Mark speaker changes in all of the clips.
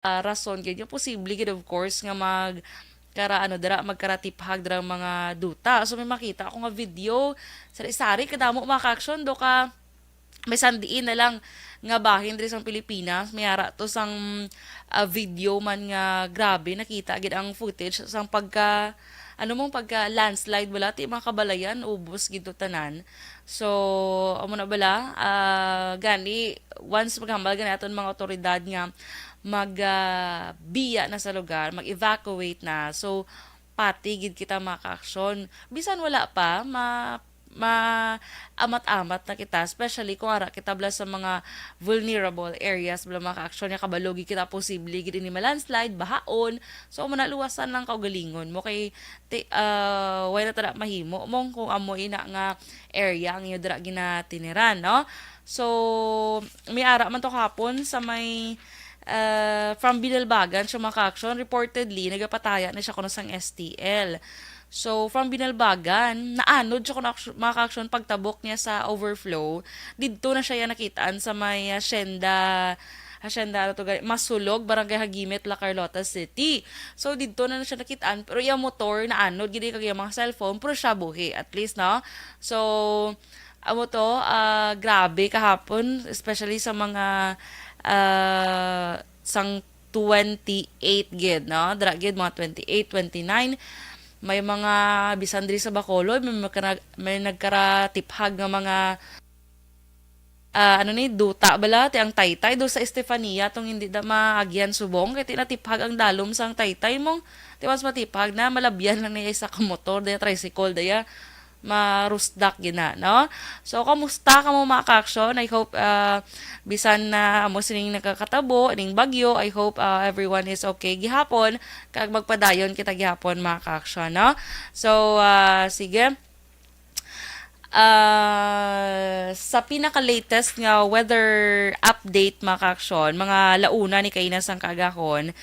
Speaker 1: rason gyud yung posible gyud of course nga kara ano dira magkaratiphag dira mga duta. So may makita ako nga video sari-sari kadamo mga ka-aksyon do ka may sandiin na lang nga bahin diri sa Pilipinas mayara to sang video man nga grabe nakita gid ang footage sang pagka landslide wala ti mga kabalayan ubos gid to tanan. So amo na bala gani once maghambal gani aton mga otoridad nga biya na sa lugar, mag-evacuate na. So pati gid kita maka-aksyon. Bisan wala pa amat-amat na kita, especially kung ara kita bala sa mga vulnerable areas bala maka-aksyon nga kabalogi kita posible gid ni landslide, bahaon. So mo na luwasan lang kaugalingon mo kay why na tada mahimo mong kung amo ina nga area ang iyo dira ginatiniran, no? So may ara man to hapon sa may from Binalbagan siya maka-aksyon reportedly nagapataya na siya kuno sang STL. So, from Binalbagan, naanod siya kuno maka-aksyon pagtabok niya sa overflow. Didto na siya nakitaan sa may Hacienda to Masulog, Barangay Hagimit, La Carlota City. So didto na siya nakitaan pero yung motor naanod gid kay mga cellphone pero siya buhi at least no. So amo to grabe kahapon especially sa mga sang 28 gid no dra gid mga 28 29 may mga bisan diri sa Bacolod may nagkaratiphag nga mga ano ni duta bala ti ang taytay do sa Estefania tong hindi da maagyan subong kay tinatiphag ang dalom sang taytay mong ti mas matipag na malabyan lang niya sa kamotor daya tricycle daya marusdak gina, no? So, kamusta ka mo mga ka-aksyon? I hope, bisan na amo sining nakakatabo, ning bagyo, I hope everyone is okay gihapon, kag magpadayon kita gihapon mga ka-aksyon, no? So, sige. Sa pinaka-latest nga weather update mga ka-aksyon, mga launa ni Kainas ang kaagahon,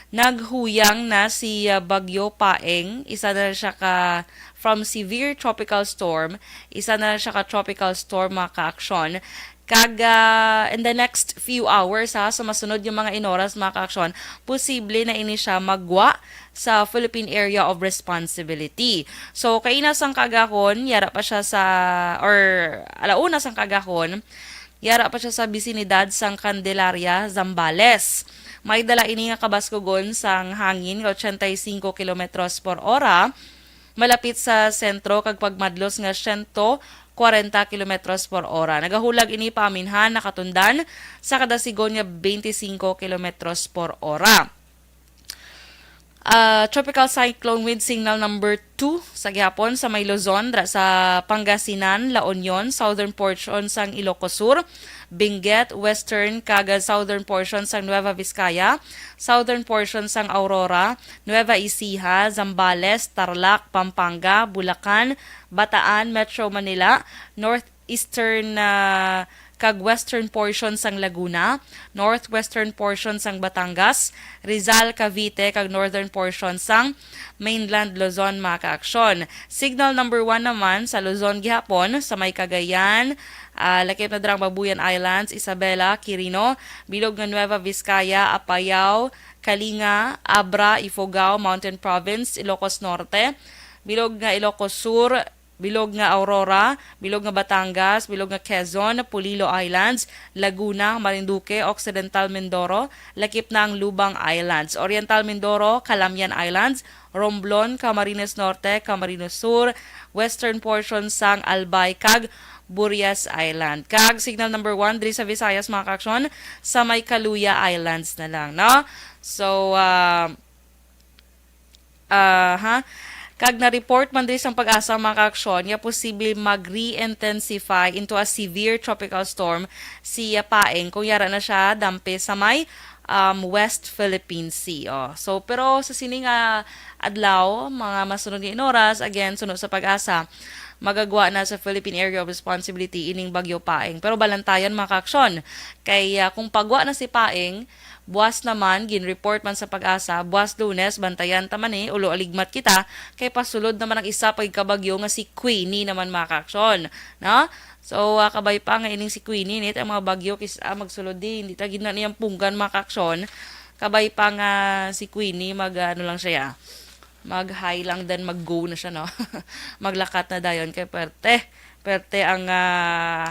Speaker 1: naghuyang na si Bagyo Paeng, isa na siya ka from severe tropical storm, isa na siya ka tropical storm mga ka-aksyon. In the next few hours ha, sa masunod yung mga inoras mga ka-aksyon, posible na ini siya magwa sa Philippine Area of Responsibility. So, kainas ang kagahon, yara pa siya alauna sang kagahon, yara pa siya sa bisinidad sang Candelaria, Zambales. May dala ini nga kabaskugon sang hangin nga 85 kilometros por hora malapit sa sentro kag pagmadlos nga 140 kilometros por hora. Nagahulag ini paminhan nakatundan sa kada sigon nga 25 kilometros por hora. Tropical cyclone wind signal number 2 sa gihapon sa may Luzon, sa Pangasinan, La Union, southern portion sang Ilocos Sur, Benguet, western kag southern portion sang Nueva Vizcaya, southern portion sang Aurora, Nueva Ecija, Zambales, Tarlac, Pampanga, Bulacan, Bataan, Metro Manila, northeastern kag western portion sang Laguna, northwestern portion sang Batangas, Rizal, Cavite kag northern portion sang mainland Luzon mga ka-aksyon. Signal number 1 naman sa Luzon gihapon sa may Cagayan, lakip na drang Babuyan Islands, Isabela, Quirino, bilog nga Nueva Vizcaya, Apayao, Kalinga, Abra, Ifugao, Mountain Province, Ilocos Norte, bilog nga Ilocos Sur, bilog nga Aurora, bilog nga Batangas, bilog nga Quezon, Pulilo Islands, Laguna, Marinduque, Occidental Mindoro, lakip na ang Lubang Islands, Oriental Mindoro, Calamian Islands, Romblon, Camarines Norte, Camarines Sur, western portion sang Albay kag Burias Island. Kag signal number 1 diri sa Visayas mga ka-aksyon sa may Kaluya Islands na lang, no? So kag na-report man diri sang pag-asa mga ka-aksyon, ya posible mag-re-intensify into a severe tropical storm si Paeng kung yara na siya dampe sa may West Philippine Sea. Oh. So, pero sa sining adlaw, mga masunod nga oras, again, sunod sa pag-asa, magagwa na sa Philippine Area of Responsibility ining Bagyo Paeng. Pero balantayan mga ka-aksyon. Kay kung pagwa na si Paeng, buwas naman, gin-report man sa pag-asa, buwas Lunes, bantayan taman ulo aligmat kita, kay pasulod naman ang isa pagkabagyo nga si Queenie naman mga ka-aksyon. No? So, kabay pa nga ining si Queenie, ang mga bagyo, magsulod din, hindi tagin na niyang punggan mga ka-aksyon. Kabay pa nga si Queenie, ano lang siya, mag-high lang then mag-go na siya, no? Maglakat na dayon kay Perte ang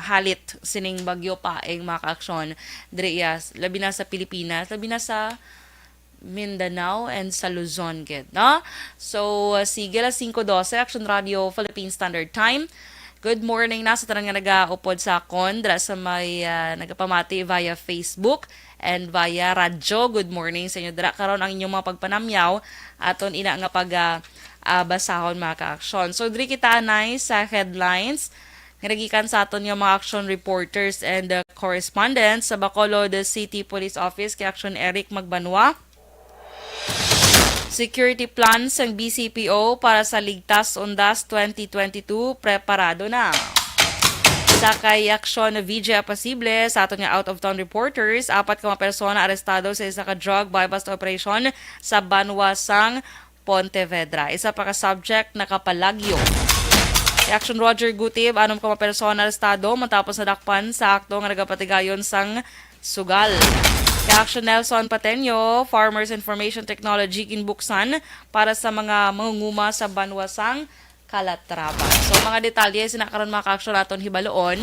Speaker 1: halit sining bagyo paeng mga kaaksyon driyas labi na sa Pilipinas, labi na sa Mindanao and sa Luzon gid, no? So sige, alas 5:12 Action Radio Philippine Standard Time. Good morning na sa tanan nga nagaupod sa akon dra sa may nagapamati via Facebook and via radyo. Good morning sa inyo dra karon ang inyong mga pagpanamyaw aton ina nga basahon mga ka-aksyon. So diri kita anay sa headlines nga nagikan sa aton yung mga action reporters and correspondents sa Bacolod City Police Office kay Action Eric Magbanwa. Security plans ng BCPO para sa Ligtas Undas 2022 preparado na. Sa kay Aksyon VJ Apasible sa aton nga out-of-town reporters, 4 ka mga persona arestado sa isa ka drug bypass operation sa Banwasang, Pontevedra. Isa pa ka subject nakapalagyo. Kay Action Roger Gutib, 6 ka mga persona arestado matapos nadakpan sa akto nga nagapatigayon sang sugal. Kay Action Nelson Pateño, Farmers Information Technology kinbuksan para sa mga mangunguma sa Banwasang, Calatrava. So mga detalye sinakaron mga ka-aksyon naton hibaloon.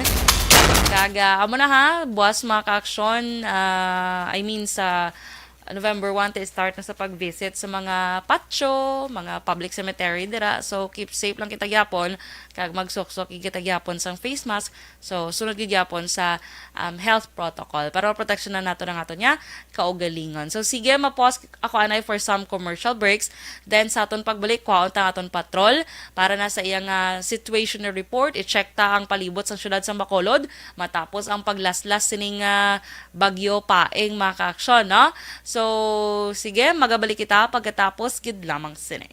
Speaker 1: Amo na ha, buwas mga ka-aksyon, sa November 1 to start na sa pag-visit sa mga patio, mga public cemetery dira. So keep safe lang kita gyapon kag magsuksok kita gyapon sang face mask. So sunod gyud gyapon sa health protocol para protection na nato ng ato nya kaugalingon. So sige, ma-pause ako anay for some commercial breaks. Then sa aton pagbalik kwaon ta aton patrol para na sa iyang situational report i-check ta ang palibot sa syudad sa Bacolod matapos ang paglaslas sining bagyo paeng mga ka-aksyon, no? So, sige, magabalik kita pagkatapos gid lamang sine.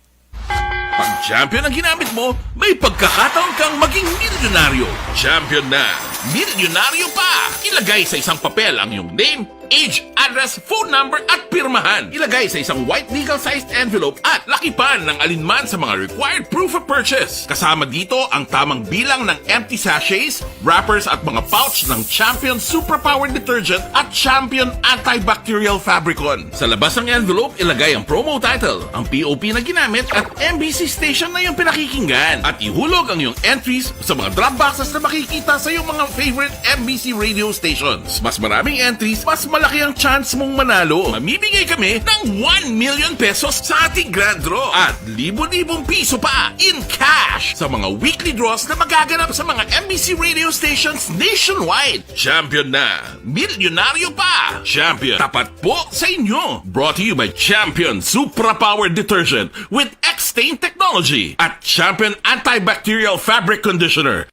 Speaker 2: Pag champion ang ginamit mo, may pagkakataon kang maging milyonaryo. Champion na! Milyonaryo pa! Ilagay sa isang papel ang iyong name, age, address, phone number at pirmahan. Ilagay sa isang white legal-sized envelope at lakipan ng alinman sa mga required proof of purchase. Kasama dito ang tamang bilang ng empty sachets, wrappers at mga pouch ng Champion Superpower Detergent at Champion Antibacterial Fabricon. Sa labas ng envelope, ilagay ang promo title, ang POP na ginamit at MBC station na yung pinakikinggan. At ihulog ang iyong entries sa mga drop boxes na makikita sa iyong mga favorite MBC radio stations. Mas maraming entries, mas malaki ang chance mong manalo. Mamimigay kami ng 1 million pesos sa ating grand draw at libo-libong piso pa in cash sa mga weekly draws na magaganap sa mga MBC radio stations nationwide. Champion na! Milyonaryo pa! Champion, tapat po sa inyo! Brought to you by Champion Supra Power Detergent with X-Stain Technology at Champion Antibacterial Fabric Conditioner.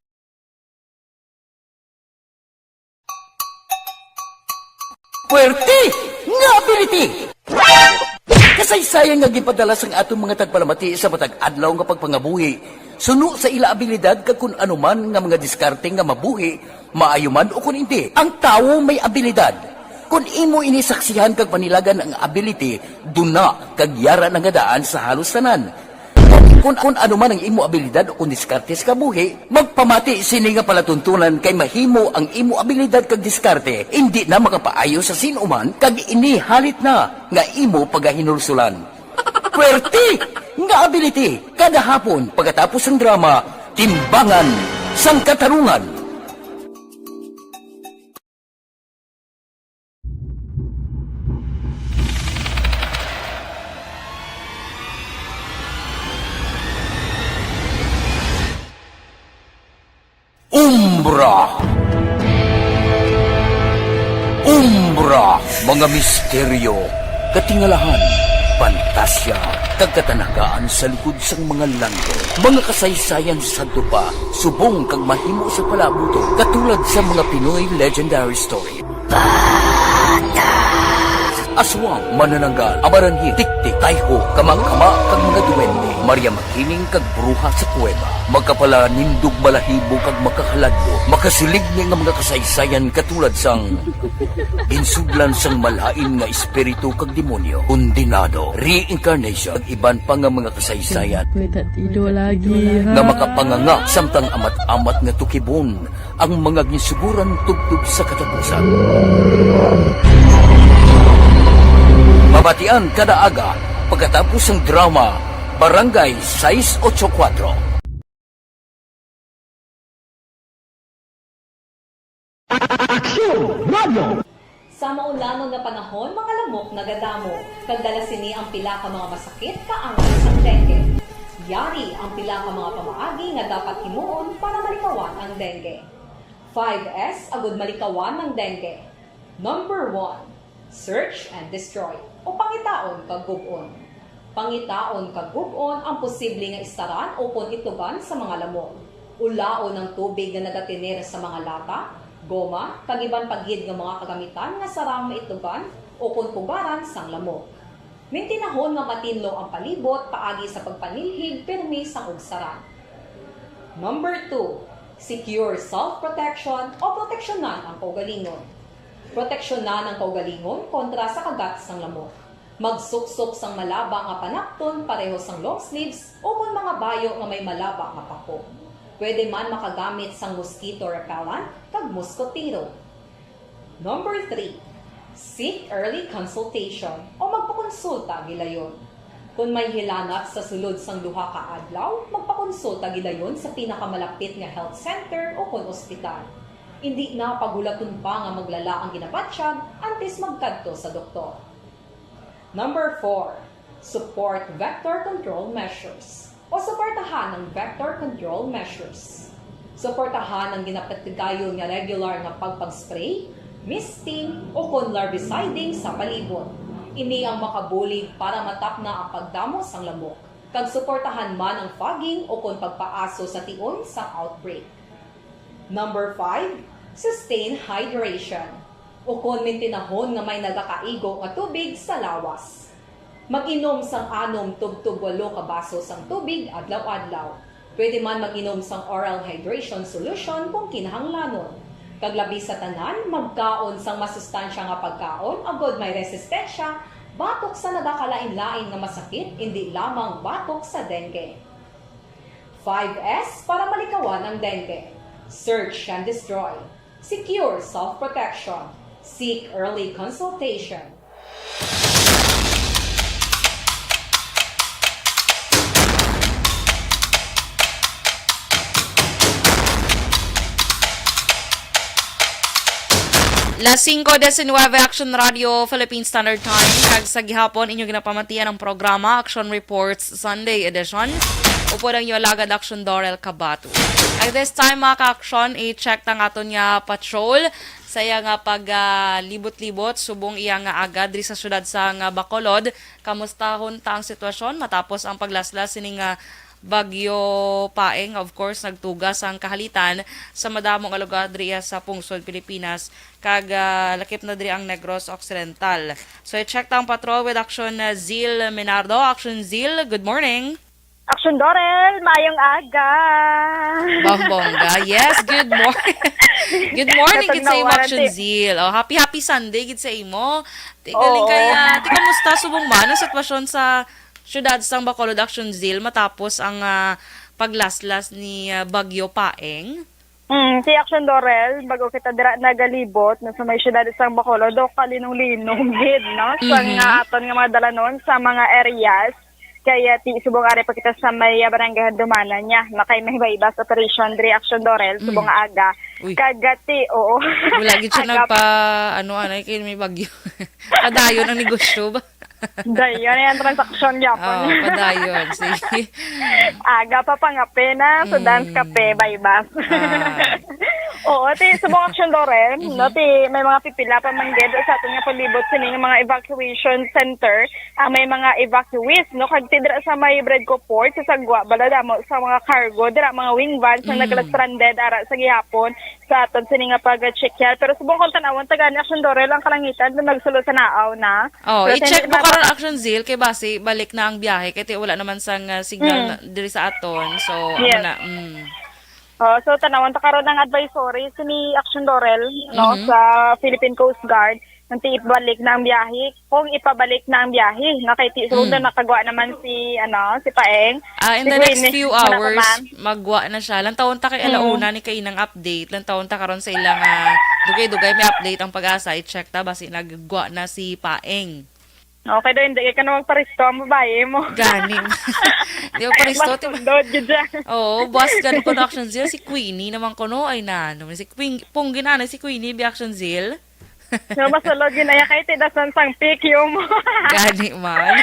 Speaker 3: Puwerte nga ability! Kasaysayan nga gipadala sang atong mga tagpalamati sa matag adlaw nga pagpangabuhi. Suno sa ila abilidad kag kun anuman nga mga diskarte nga mabuhi, maayo man o kun hindi. Ang tawo may abilidad. Kung imo inisaksihan kag panilagan ang ability, duna kag yara nga daan sa halos tanan. Kung ano man ang imo abilidad o kung diskarte sa kabuhi, magpamati sini nga palatuntunan kay mahimo ang imo abilidad kag diskarte, hindi na makapaayo sa sinuman kag inihalit na nga imo pagahinulsulan. Puwerte nga ability, kada hapon pagkatapos ng drama, Timbangan sang Katarungan. Umbra, mga misteryo, katingalahan, pantasya, kagkatanagaan sa likod sang mga langko, mga kasaysayan sa dupa, subong kag mahimo sa palabuto, katulad sa mga Pinoy legendary story. Aswang, manananggal, amaranhi, tiktik, tayho, kamang-kama, kag mga duwende, Maria Makining kag bruha sa kuweba, magkapala nindog balahibo kag makahaladlo, makasilig niya nga mga kasaysayan katulad sang insudlan sang malain nga espiritu kag demonyo, kondinado, reincarnation, kag iban pa nga mga kasaysayan nga makapanganga samtang amat-amat nga tukibon ang mga gisuguran tugtog sa katapusan. Mabatian kada aga pagkatapos ng drama Barangay 684.
Speaker 4: Sa maulanon nga panahon, mga lamok nagadamo. Kagdala sini ang pila ka mga masakit kaangay sang dengue. Yari ang pila ka mga pamaagi nga dapat himuon para malikawan ang dengue. 5S agud malikawan ng dengue. Number 1, search and destroy o pangitaon kag gub-on. Pangitaon kag gub-on ang posible nga istaran o kon itugan sa mga lamok. Ulaon ng tubig nga nagatinir sa mga lata, goma, kagiban paghid ng mga kagamitan nga sarang maitugan o kung pugaran sang lamok. Mintinahon nga matinlo ang palibot paagi sa pagpanilhig permi sang ugsaran. Number 2, secure self-protection o proteksyonan ang kaugalingon. Proteksyonan ang kaugalingon kontra sa kagat sang lamok. Magsuksok sang malaba nga panakton pareho sang long sleeves o kung mga bayo nga may malaba nga pako. Pwede man makagamit sang mosquito repellent kag mosquitero. Number 3, seek early consultation o magpakonsulta gilayon. Kung may hilanat sa sulod sang duha ka adlaw, magpakonsulta gilayon sa pinakamalapit nga health center o kon ospital. Hindi na pagulaton pa nga maglala ang ginabatsyag antes magkadto sa doktor. Number 4, support vector control measures o suportahan ng vector control measures. Suportahan ang ginapatigayon nga regular nga pagpag-spray, misting o kon larviciding sa palibot. Ini ang makabulig para matap na ang pagdamo sang lamok. Kag suportahan man ang fogging o kon pagpaaso sa tion sa outbreak. Number 5, sustain hydration o kon mintinahon nga may nagakaigo nga tubig sa lawas. Mag-inom sang 6 tub-tub 8 ka baso sang tubig adlaw-adlaw. Pwede man mag-inom sang oral hydration solution kung kinahanglanon. Kaglabi sa tanan, magkaon sang masustansya nga pagkaon, agod may resistensya, batok sa nagakalain-lain nga masakit, hindi lamang batok sa dengue. 5S para malikawan ang dengue. Search and destroy. Secure self-protection. Seek early consultation.
Speaker 1: Las 5:19 Action Radio Philippine Standard Time. Kag sa gihapon inyo ginapamatian ang programa Action Reports Sunday Edition. Upo lang yung alagad Action Dorel Cabato. At this time mga ka-action, i-check tang aton nga patrol sa iya nga libot-libot subong iya nga agad diri sa syudad sa nga Bacolod. Kamustahon ta ang sitwasyon matapos ang paglaslas sining Bagyo Paeng, of course, nagtugas ang kahalitan sa madamong lugar driya sa pungsod Pilipinas kag lakip na diri ang Negros Occidental. So i-check ang patrol with Action Zil Minardo. Action Zil, good morning.
Speaker 5: Action Dorel, mayong aga.
Speaker 1: Bongga. Yes, good morning. Good morning gid sa imo Action
Speaker 5: Natagnawaran,
Speaker 1: Zil. Oh, happy Sunday gid sa imo. Tigaling kaya, ti kamusta subong man ang sitwasyon sa syudad sang Bacolod Action Zil matapos ang paglaslas ni Bagyo Paeng?
Speaker 5: Si Action Dorel, bago kita dira nagalibot na sa may syudad sang Bacolod, do kalinong-linong gid, no? Sa nga aton nga mga dalanon sa mga areas. Kaya ti subong ari pa kita sa may barangay Dumana niya, makay may iba sa operation diri Action Dorel subong aga.
Speaker 1: Uy.
Speaker 5: Kagati, oo.
Speaker 1: Wala gid siya nagpa anay kay may bagyo. Padayon ang negosyo ba?
Speaker 5: Dayon yung transaksyon niya po.
Speaker 1: Padayon. Sige.
Speaker 5: Aga pa pangape na, so dance kape, baybas. Oo, ti subong Action Dorel, no, ti may mga pipila pa man gid sa aton nga palibot sining mga evacuation center, may mga evacuees, no, kag ti dira sa may Bredco Port sa Sagwa, baladamo sa mga cargo, dira mga wing vans na nagla-stranded ara sa gihapon sa aton sining nga pag-check. Pero subong kon tan-awon taga Action Dorel ang kalangitan na nagsulod sa naaw na.
Speaker 1: Oh,
Speaker 5: Pero
Speaker 1: i-check
Speaker 5: hindi
Speaker 1: mo
Speaker 5: ba-
Speaker 1: karon Action Zil kay base balik na ang biyahe kay ti wala naman sang signal diri sa aton. So,
Speaker 5: Yes.
Speaker 1: ano na.
Speaker 5: So tanawan ta karon ng advisory ni Action Dorel, no, sa Philippine Coast Guard nanti ibalik na ang biyahe. Kung ipabalik na ang biyahe, nakiti so na nakagawa naman si Paeng.
Speaker 1: In the
Speaker 5: Si
Speaker 1: next
Speaker 5: Queenie,
Speaker 1: few
Speaker 5: wala pa
Speaker 1: hours,
Speaker 5: man.
Speaker 1: magwa na siya. Lantaon ta kay alauna ni kay nang update. Lantaon ta karon sa ilang dugay-dugay may update ang pag-asa. I-check ta basi naggwa na si Paeng.
Speaker 5: Okay daw, hindi ka na magparisto ang babae mo.
Speaker 1: Gani. Di ako paristo.
Speaker 5: Masundod, yun dyan.
Speaker 1: Oo, boss gani ko na action zeal. Si Queenie naman ko no. Ay na, ano. Si Queen, punggin na si Queenie, bi action zeal.
Speaker 5: No, masulod yun ay kay tidasan sang pikyo mo.
Speaker 1: Gani man.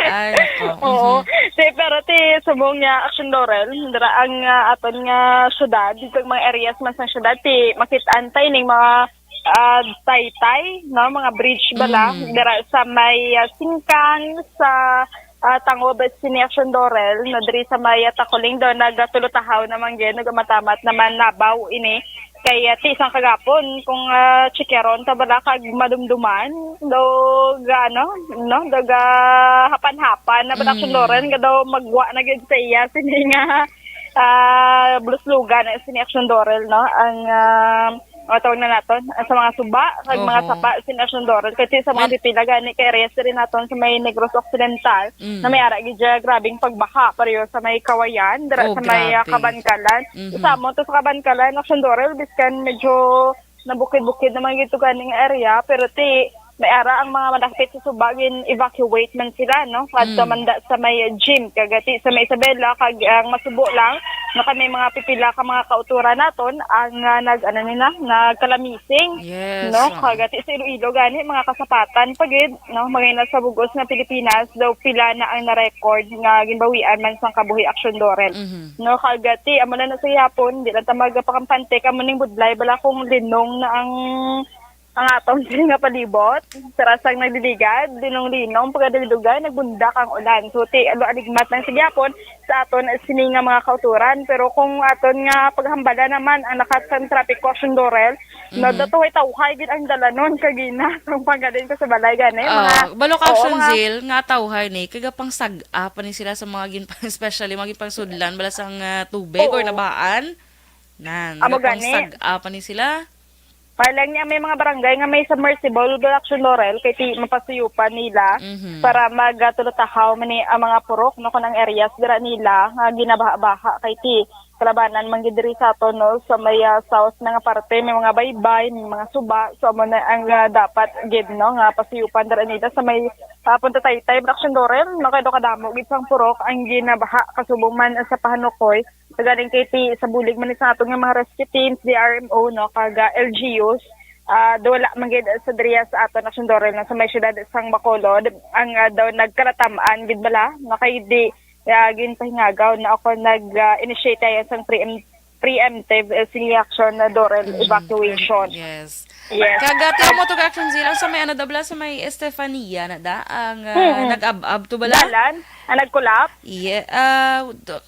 Speaker 1: Ay, nako.
Speaker 5: Oo. Pero subong nga action Laurel, dira ang aton nga syudad, dito mga areas man sa syudad, makit-antay ning mga taytay, no, mga bridge bala, dira sa may singkan sa Tangob sini action Laurel, na diri sa may Takuling do nagatulutahaw naman gyud, nagamatamat naman nabaw ini. Kaya isang kagapon kung chikeron ta bala kag madumduman do gano no daga hapan-hapan na bala action Laurel nga daw magwa na gyud sa iya sini nga bluslugan sini action Laurel no ang tawag na naton sa mga suba kag mga sapa sini action Laurel kasi sa mga pipila gani kay areas rin naton sa may Negros Occidental na may ara gid grabing pagbaha pareho sa may Kawayan dira sa may Kabankalan sa mo to sa Kabankalan action Laurel biskan medyo nabukid-bukid naman gito ganing area pero may ara ang mga malapit sa subagin evacuate man sila no kadto manda sa may gym kagati sa may Isabela kag ang masubo lang na kami mga pipila ka mga kauturan naton ang nagkalamising
Speaker 1: Yes.
Speaker 5: no kagati sa Iloilo gani mga kasapatan pagid no mga nasa bugos na Pilipinas daw pila na ang na-record nga ginbawian man sang kabuhi action Laurel no kagati amo na sa Yapon di lang ta magpakampante kamo ning budlay bala kung linong na ang atong sila nga palibot, sarasang nagliligad, dinong-linong, pagkadalidugan, nagbundak ang ulan. So, aligmat ng sigyapon sa aton sini nga mga kauturan. Pero kung aton nga paghambala naman, ang nakat sa traffic caution Laurel, no, dato ay tawhay gid ang dalanon kagina. Kung panggalin ko sa balay gani.
Speaker 1: Balok action zeal, nga tawhay ni, kaga pang sag-a pa ni sila sa mga especially mga ginpang sudlan, bala sang tubig or nabaan.
Speaker 5: Amo
Speaker 1: Pang
Speaker 5: gani.
Speaker 1: sag-a pa ni sila.
Speaker 5: Parang niya may mga barangay nga may submersible action Laurel kay mapasuyupan nila para magatulutahaw man ni ang mga purok no kanang areas dira nila nga ginabaha-baha kay kalabanan man gid diri sa aton no sa may south na nga parte may mga baybay, may mga suba so mo na ang dapat gid no nga pasuyupan dira nila sa may punta Taytay action Laurel no kay do kadamo gid sang purok ang ginabaha kasubong man sa Pahanukoy galing kay sa bulig man sa aton nga mga rescue teams, DRMO no kag LGUs wala man gid sa diriya sa aton action Laurel na sa may syudad sang Bacolod ang daw nagkaratamaan gid bala no kay di ginpahingagaw na ako nag-initiate sang preemptive action na Laurel evacuation.
Speaker 1: Yes.
Speaker 5: Yes.
Speaker 1: Kagati mo to action zeal sa may dabla sa may Estefania na da ang nag-ab to bala.
Speaker 5: Dalan ang nagkulap.
Speaker 1: Yeah,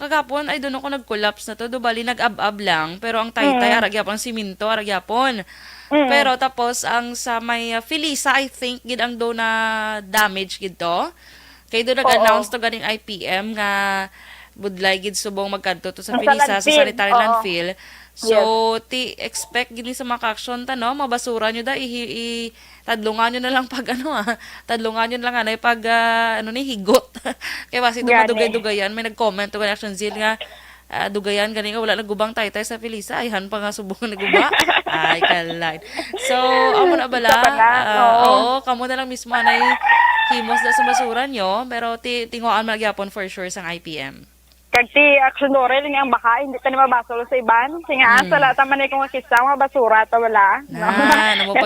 Speaker 1: kagapon ay doon ako nag-collapse na to. Bali nag-ab lang pero ang taytay aragyapon siminto aragyapon. Pero tapos ang sa may Felisa I think gid ang do na damage gid to. Kay do nag-announce to ganing IPM nga budlay gid subong magkadto to sa Felisa sa sanitary landfill. So, expect gini sa mga action ta, no? Mabasura nyo da, tadlungan nyo na lang pag tadlungan nyo na lang pag, higot. Kaya basi ito madugay-dugayan, may nag-comment to action zeal nga, dugayan, ganing wala nagubang taytay sa Felisa, ayhan pa nga subong naguba. Ay, kalay. So, amo na bala, oo, kamo na lang mismo na himos na sa basura nyo, pero tinguan magyapon for sure sang IPM.
Speaker 5: Kag action Laurel nga ang baka hindi ta ni mabasol sa iban singa sa lahat man ay kung kisa mga basura ta wala no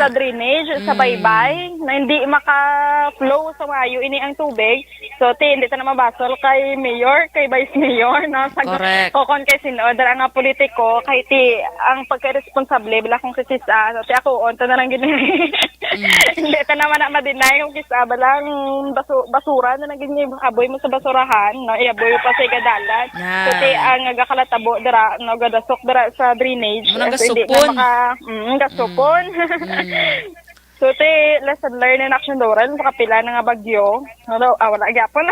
Speaker 5: sa drainage sa baybay na hindi maka-flow sa mayo ini ang tubig so hindi ta na mabasol kay mayor kay vice mayor no kokon kay sinod nga politiko kay ang pagka-responsable bala kung kisa so ako on ta na lang gid hindi ta naman na ma-deny kung kisa balang basura na naging aboy mo sa basurahan no iaboy pa sa gadalan. So, ang nagakalatabo dira, nagadasok dira sa drainage.
Speaker 1: Gasupon.
Speaker 5: Gasupon. So, lesson learned in action Laurel, makapila na nga bagyo. Wala agapon.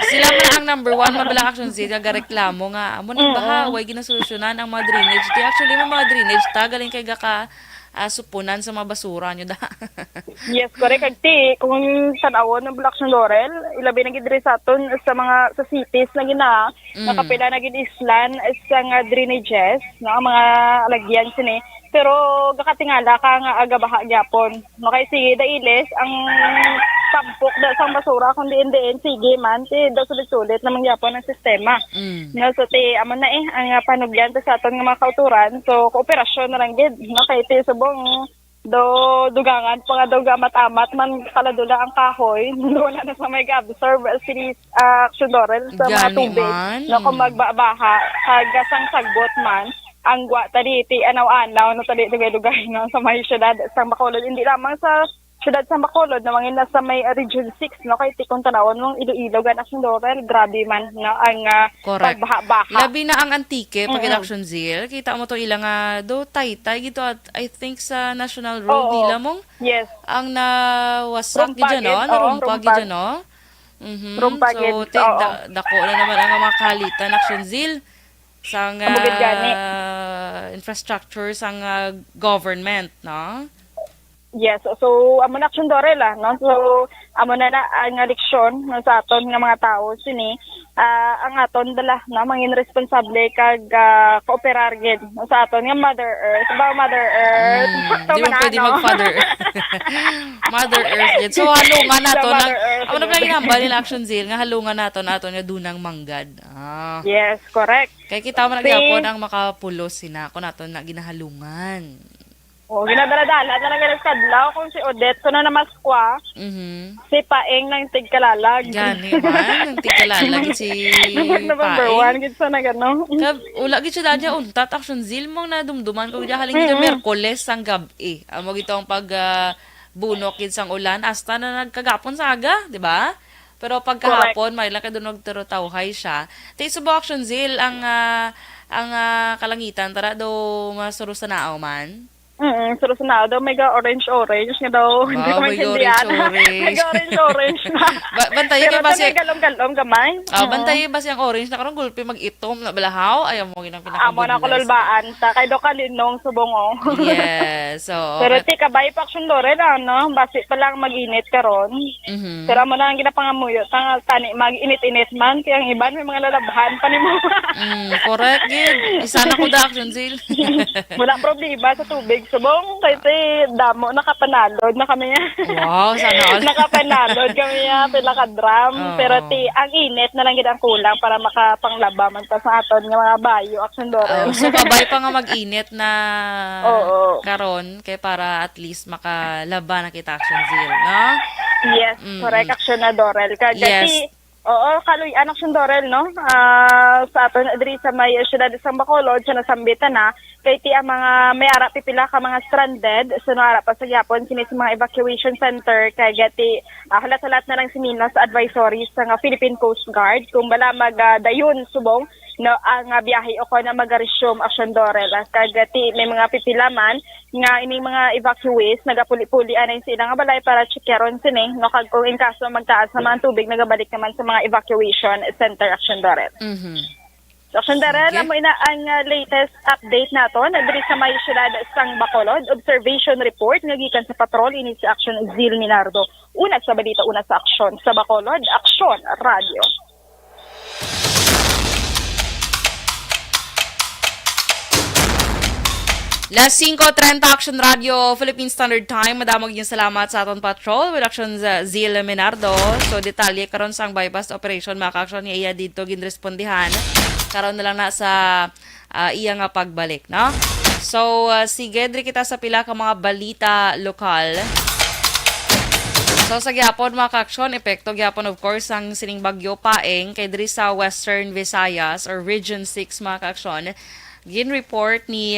Speaker 1: Sila man ang number 1, mabala action zika, gareklamo nga. Amo nang baha, way ginasolusyonan ang mga drainage. Actually, may mga drainage, galing kay gaka supunan sa mga basura nyo da.
Speaker 5: Yes, correct. Kung tanawon ng Action Laurel, ilabi na gid sa aton sa mga sa cities na nakapila na gid islan sa nga drainages, mga lagyan sini. pero gakatingala ka nga aga baha gyapon. No kay sige dailes ang tampok da sang basura kung diin sige man ti daw sulit-sulit namang gyapon ang sistema. No so ti amo na ang panugyan sa aton nga mga kauturan. So kooperasyon na lang gid no kay ti subong dugangan pa nga daw gamat-amat man kaladula ang kahoy wala na sa may absorb si Aksyon-Dorel sa mga
Speaker 1: Gani
Speaker 5: tubig
Speaker 1: man.
Speaker 5: no kung magbabaha kagasang sagbot man ang gwa tadi ti anaw-anaw no tadi dugay-dugay no sa may syudad sa Bacolod hindi lamang sa syudad sa Bacolod na mangin sa may Region 6 no kay ti kung tanawon mong Iloilo gan Aksyon-Dorel grabe man no ang
Speaker 1: Correct.
Speaker 5: pagbaha-baha.
Speaker 1: Labi na ang antike, pag Action Zil, kita mo to ilang do taytay gito at I think sa National Road
Speaker 5: Oo.
Speaker 1: nila mong
Speaker 5: Yes.
Speaker 1: ang nawasak
Speaker 5: Rumpagid,
Speaker 1: gidyan no,
Speaker 5: oo,
Speaker 1: narumpag
Speaker 5: rumpag.
Speaker 1: gidyan no.
Speaker 5: Rumpagid,
Speaker 1: So,
Speaker 5: oo.
Speaker 1: dako na naman ang mga kalitan Action Zil sang
Speaker 5: Kabugid gani.
Speaker 1: infrastructure sang government no.
Speaker 5: Yes, so amo na Aksyon-Dorel no. So amo na ang leksyon no, sa aton nga mga tao sini ang aton dala no mangin responsable kag kooperar gid no, sa aton nga Mother Earth. Mother Earth.
Speaker 1: Di mo pwede mag-Father Earth. Mother Earth din. So, halungan nato.
Speaker 5: Sa Mother Earth.
Speaker 1: Ako na pala ginamba nila Action Zil, nga halungan nato nga dunang manggad.
Speaker 5: Yes, correct.
Speaker 1: Kaya kita mo nagyapon ang makapulos sina ako nato na ginahalungan.
Speaker 5: O ginadala-dala na lang kadlaw kung si Odette ko na namaskwa, si Paeng ng Tigkalalag.
Speaker 1: Gani man, ang tigkalalag si
Speaker 5: Number
Speaker 1: Paeng.
Speaker 5: 1 gid sa na gano.
Speaker 1: Ula gid siya dadya untat Action Zil mong nadumduman ko gid haling gid Miyerkules sang gabi. Amo gito ang pag bunok gid sang ulan hasta na nagkagapon sa aga, di ba? Pero pagkahapon may lang kadun nagturotawhay siya. Tay subo Action Zil ang kalangitan tara do masuro sa naaw man.
Speaker 5: Pero sa na daw mega orange nga daw hindi ko
Speaker 1: may
Speaker 5: maintindihan.
Speaker 1: orange.
Speaker 5: Mega orange na.
Speaker 1: Bantayin
Speaker 5: Pero
Speaker 1: kayo ba
Speaker 5: sa
Speaker 1: siya?
Speaker 5: may galom-galom gamay.
Speaker 1: Bantayin ba siyang orange na karong gulpi mag-itom na balahaw? Ayaw mo ginang
Speaker 5: Amo na kululbaan ta kay do kalinong subongo.
Speaker 1: Yes. So,
Speaker 5: Pero ti kabay pa Aksyon-Dorel no, basi pa lang mag-init karon. Pero amo na ang ginapangamuyo tang tani mag-init-init man kaya ang iban may mga lalabhan pa nimo.
Speaker 1: correct, gid. Isa na ko da Action Zil.
Speaker 5: Wala problema sa tubig subong kay ti damo nakapanalod na kami.
Speaker 1: Wow, sana all.
Speaker 5: Nakapanalod kami pila ka drum
Speaker 1: Oo.
Speaker 5: pero ti ang init na lang gid ang kulang para makapanglaba man ta sa aton nga mga bayo Aksyon-Dorel.
Speaker 1: So, kabay pa nga mag-init na
Speaker 5: Oo.
Speaker 1: karon kay para at least makalaba na kita Action Zil, no?
Speaker 5: Yes, correct Aksyon-Dorel. Kaya
Speaker 1: Yes.
Speaker 5: ti oo, kaluyan Aksyon-Dorel no. Sa aton diri sa may syudad sa Bacolod sa nasambitan na kay ti ang mga may ara pipila ka mga stranded so no ara pa sa gyapon kini sa mga evacuation center kay gati halat-halat na lang sinina sa advisories sa nga Philippine Coast Guard kung bala magdayon subong no ang biyahe o ko na mag-resume Aksyon-Dorel kay gati may mga pipila man nga ining mga evacuees nagapuli-puli anay sila nga balay para checkeron sini no kag kung in kaso magtaas na mga tubig nagabalik naman sa mga evacuation center Aksyon-Dorel. So, Aksyon-Dorel,
Speaker 1: Sige.
Speaker 5: amo ina ang latest update naton diri sa may syudad sang Bacolod observation report nga gikan sa patrol ini si Action Zil Minardo. Una sa balita, una sa aksyon sa Bacolod, Aksyon Radio.
Speaker 1: Last 5:30 Action Radio, Philippine Standard Time. Madamog yung salamat sa aton patrol with Action Zil Menardo. So, detalye karon sa ang bypass operation, mga ka-action niya iya dito ginrespondihan. Karon na lang na sa iya nga pagbalik, no? So, sige, diri kita sa pila ka mga balita lokal. So, sa gyapon mga ka-action, epekto gyapon of course ang sining bagyo Paeng kay diri sa Western Visayas or Region 6 mga ka-action. Gin-report ni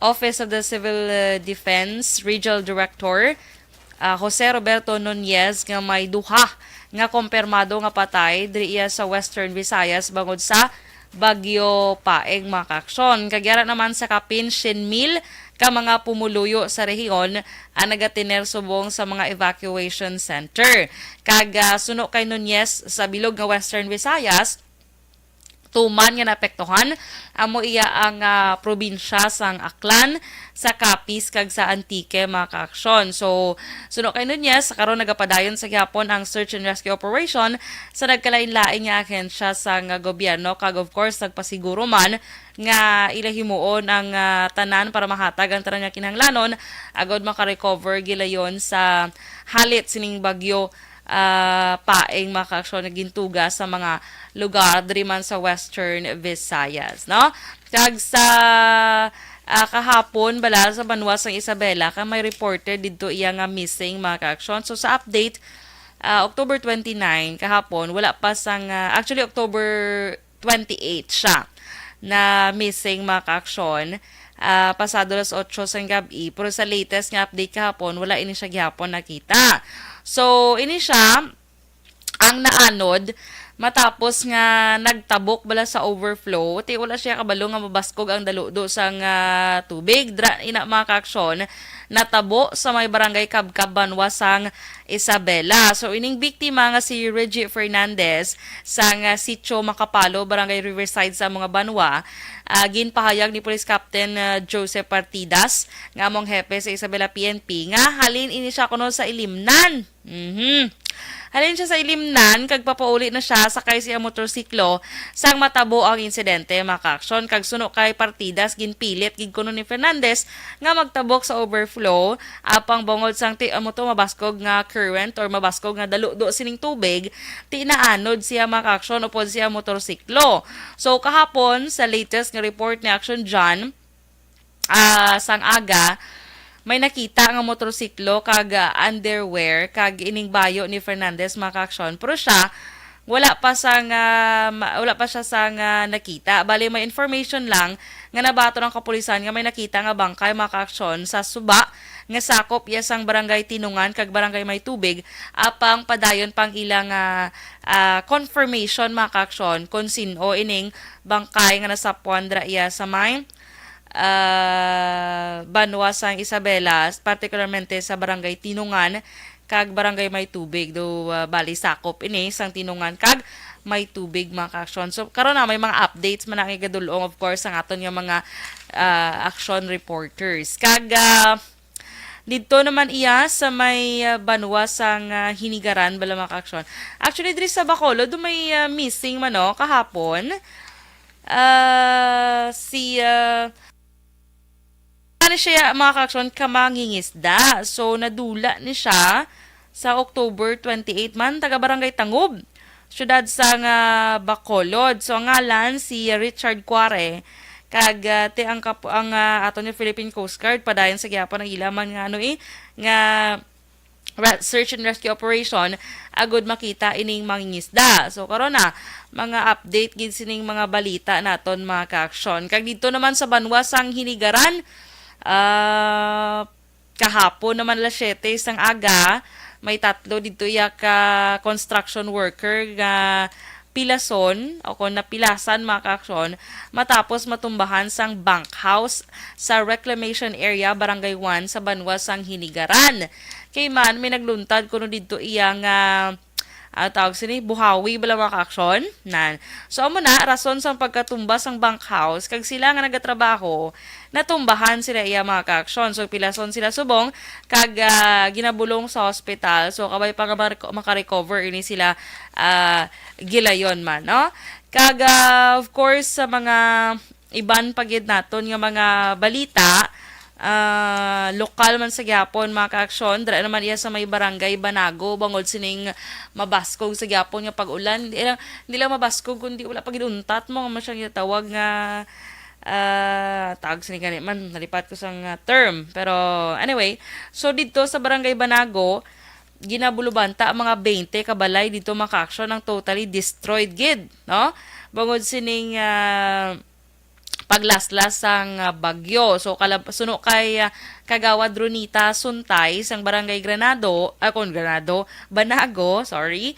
Speaker 1: Office of the Civil Defense Regional Director Jose Roberto Nunez nga may duha nga kumpirmado nga patay diri iya sa Western Visayas bangod sa bagyo Paeng mga ka-aksyon. Kagyara naman sa kapin 100,000 ka mga pumuluyo sa rehiyon ang nagatiner subong sa mga evacuation center. Kag suno kay Nunez sa bilog nga Western Visayas, tuman nga naapektuhan amo iya ang probinsya sang Aklan, sa Capiz kag sa Antique mga kaaksyon. So suno kay niya sa karon nagapadayon sa gihapon ang search and rescue operation sa nagkalain-lain nga ahensya sang gobyerno kag of course nagpasiguro man nga ilahimuon ang tanan para mahatag ang tanan nga kinahanglanon agod makarecover gilayon sa halit sining bagyo paeng mga kaaksyon nagintuga sa mga lugar diri man sa Western Visayas, no? Kag sa kahapon bala sa banwa sang Isabela ka may reported didto iya nga missing mga kaaksyon. So sa update October 29 kahapon wala pa sang actually October 28 siya na missing mga kaaksyon. Pasado las 8 sang gabi pero sa latest nga update kahapon wala ini siya gihapon nakita. So ini siya ang naanod matapos nga nagtabok bala sa overflow, ti wala siya kabalo nga mabaskog ang daludo sang tubig. Dra ina mga kaaksyon, natabo sa may barangay Kabkab, Banwa sang Isabela. So ining biktima nga si Reggie Fernandez sang Sitio Makapalo, barangay Riverside sa mga Banwa, ginpahayag ni Police Captain Joseph Partidas nga among hepe sa Isabela PNP nga halin ini siya kuno sa ilimnan. Halin siya sa ilimnan, kag papauli na siya sakay siya motorsiklo sang matabo ang insidente mga kaaksyon. Kag suno kay Partidas ginpilit gid kuno ni Fernandez nga magtabok sa overflow apang bangod sang ti amo to mabaskog nga current or mabaskog nga daludo sining tubig, ti naanod siya mga kaaksyon upod siya motorsiklo. So kahapon sa latest nga report ni Action John sang aga may nakita nga motorsiklo kag underwear kag ining bayo ni Fernandez mga kaaksyon, pero siya wala pa siya sang nakita. Bali may information lang nga nabato ng kapulisan nga may nakita nga bangkay mga kaaksyon sa suba nga sakop iya sang barangay Tinungan kag barangay May Tubig apang padayon pang ilang confirmation mga kaaksyon kung sino ining bangkay nga nasapuan dra iya sa may Banwa sang Isabela, particularmente sa barangay Tinungan kag barangay May Tubig. Do bali sakop ini sang Tinungan kag May Tubig mga kaaksyon. So karon na may mga updates man ang igadulong of course ang aton nga mga action reporters. Kag dito naman iya sa may Banwa sang Hinigaran bala mga kaaksyon. Actually diri sa Bacolod do may missing man no kahapon. Ano siya mga kaaksyon, kamangingisda. So, nadula ni siya sa October 28 man, taga Barangay Tangob, syudad sa Bacolod. So, ang ngalan si Richard Cuare, kag ang ato ni Philippine Coast Guard, padayon sa gyapon ng ilaman nga nga search and rescue operation agud makita ining mangingisda. So karon na mga update gid sining mga balita naton mga kaaksyon. Kag dito naman sa Banwa sang Hinigaran, kahapon naman alas 7 sang aga, may tatlo dito ka construction worker nga pilason o kung napilasan mga kaaksyon matapos matumbahan sang bank house sa reclamation area barangay 1 sa Banwa sang Hinigaran. Kay man may nagluntad kuno dito iyang tawag sini buhawi bala mga kaaksyon nan. So amo na rason sang pagkatumba sang bank house kag sila nga nagatrabaho natumbahan sila iya mga kaaksyon. So pilason sila subong kag ginabulong sa hospital. So kabay pa maka-recover ini sila gilayon man no. Kag of course sa mga iban pagid naton nga mga balita lokal man sa gyapon mga kaaksyon, dra naman iya sa may barangay Banago bangod sining mabaskog sa gyapon nga pag-ulan. Hindi lang mabaskog kundi wala pag iduntat mo nga siyang tawag nga tawag sining gani man nalipat ko sang term. Pero anyway, so dito sa barangay Banago ginabulubanta ang mga 20 kabalay dito mga kaaksyon ang totally destroyed gid no bangod sining paglaslas sang bagyo. So suno kay Kagawad Ronita Suntay sang barangay Banago, sorry.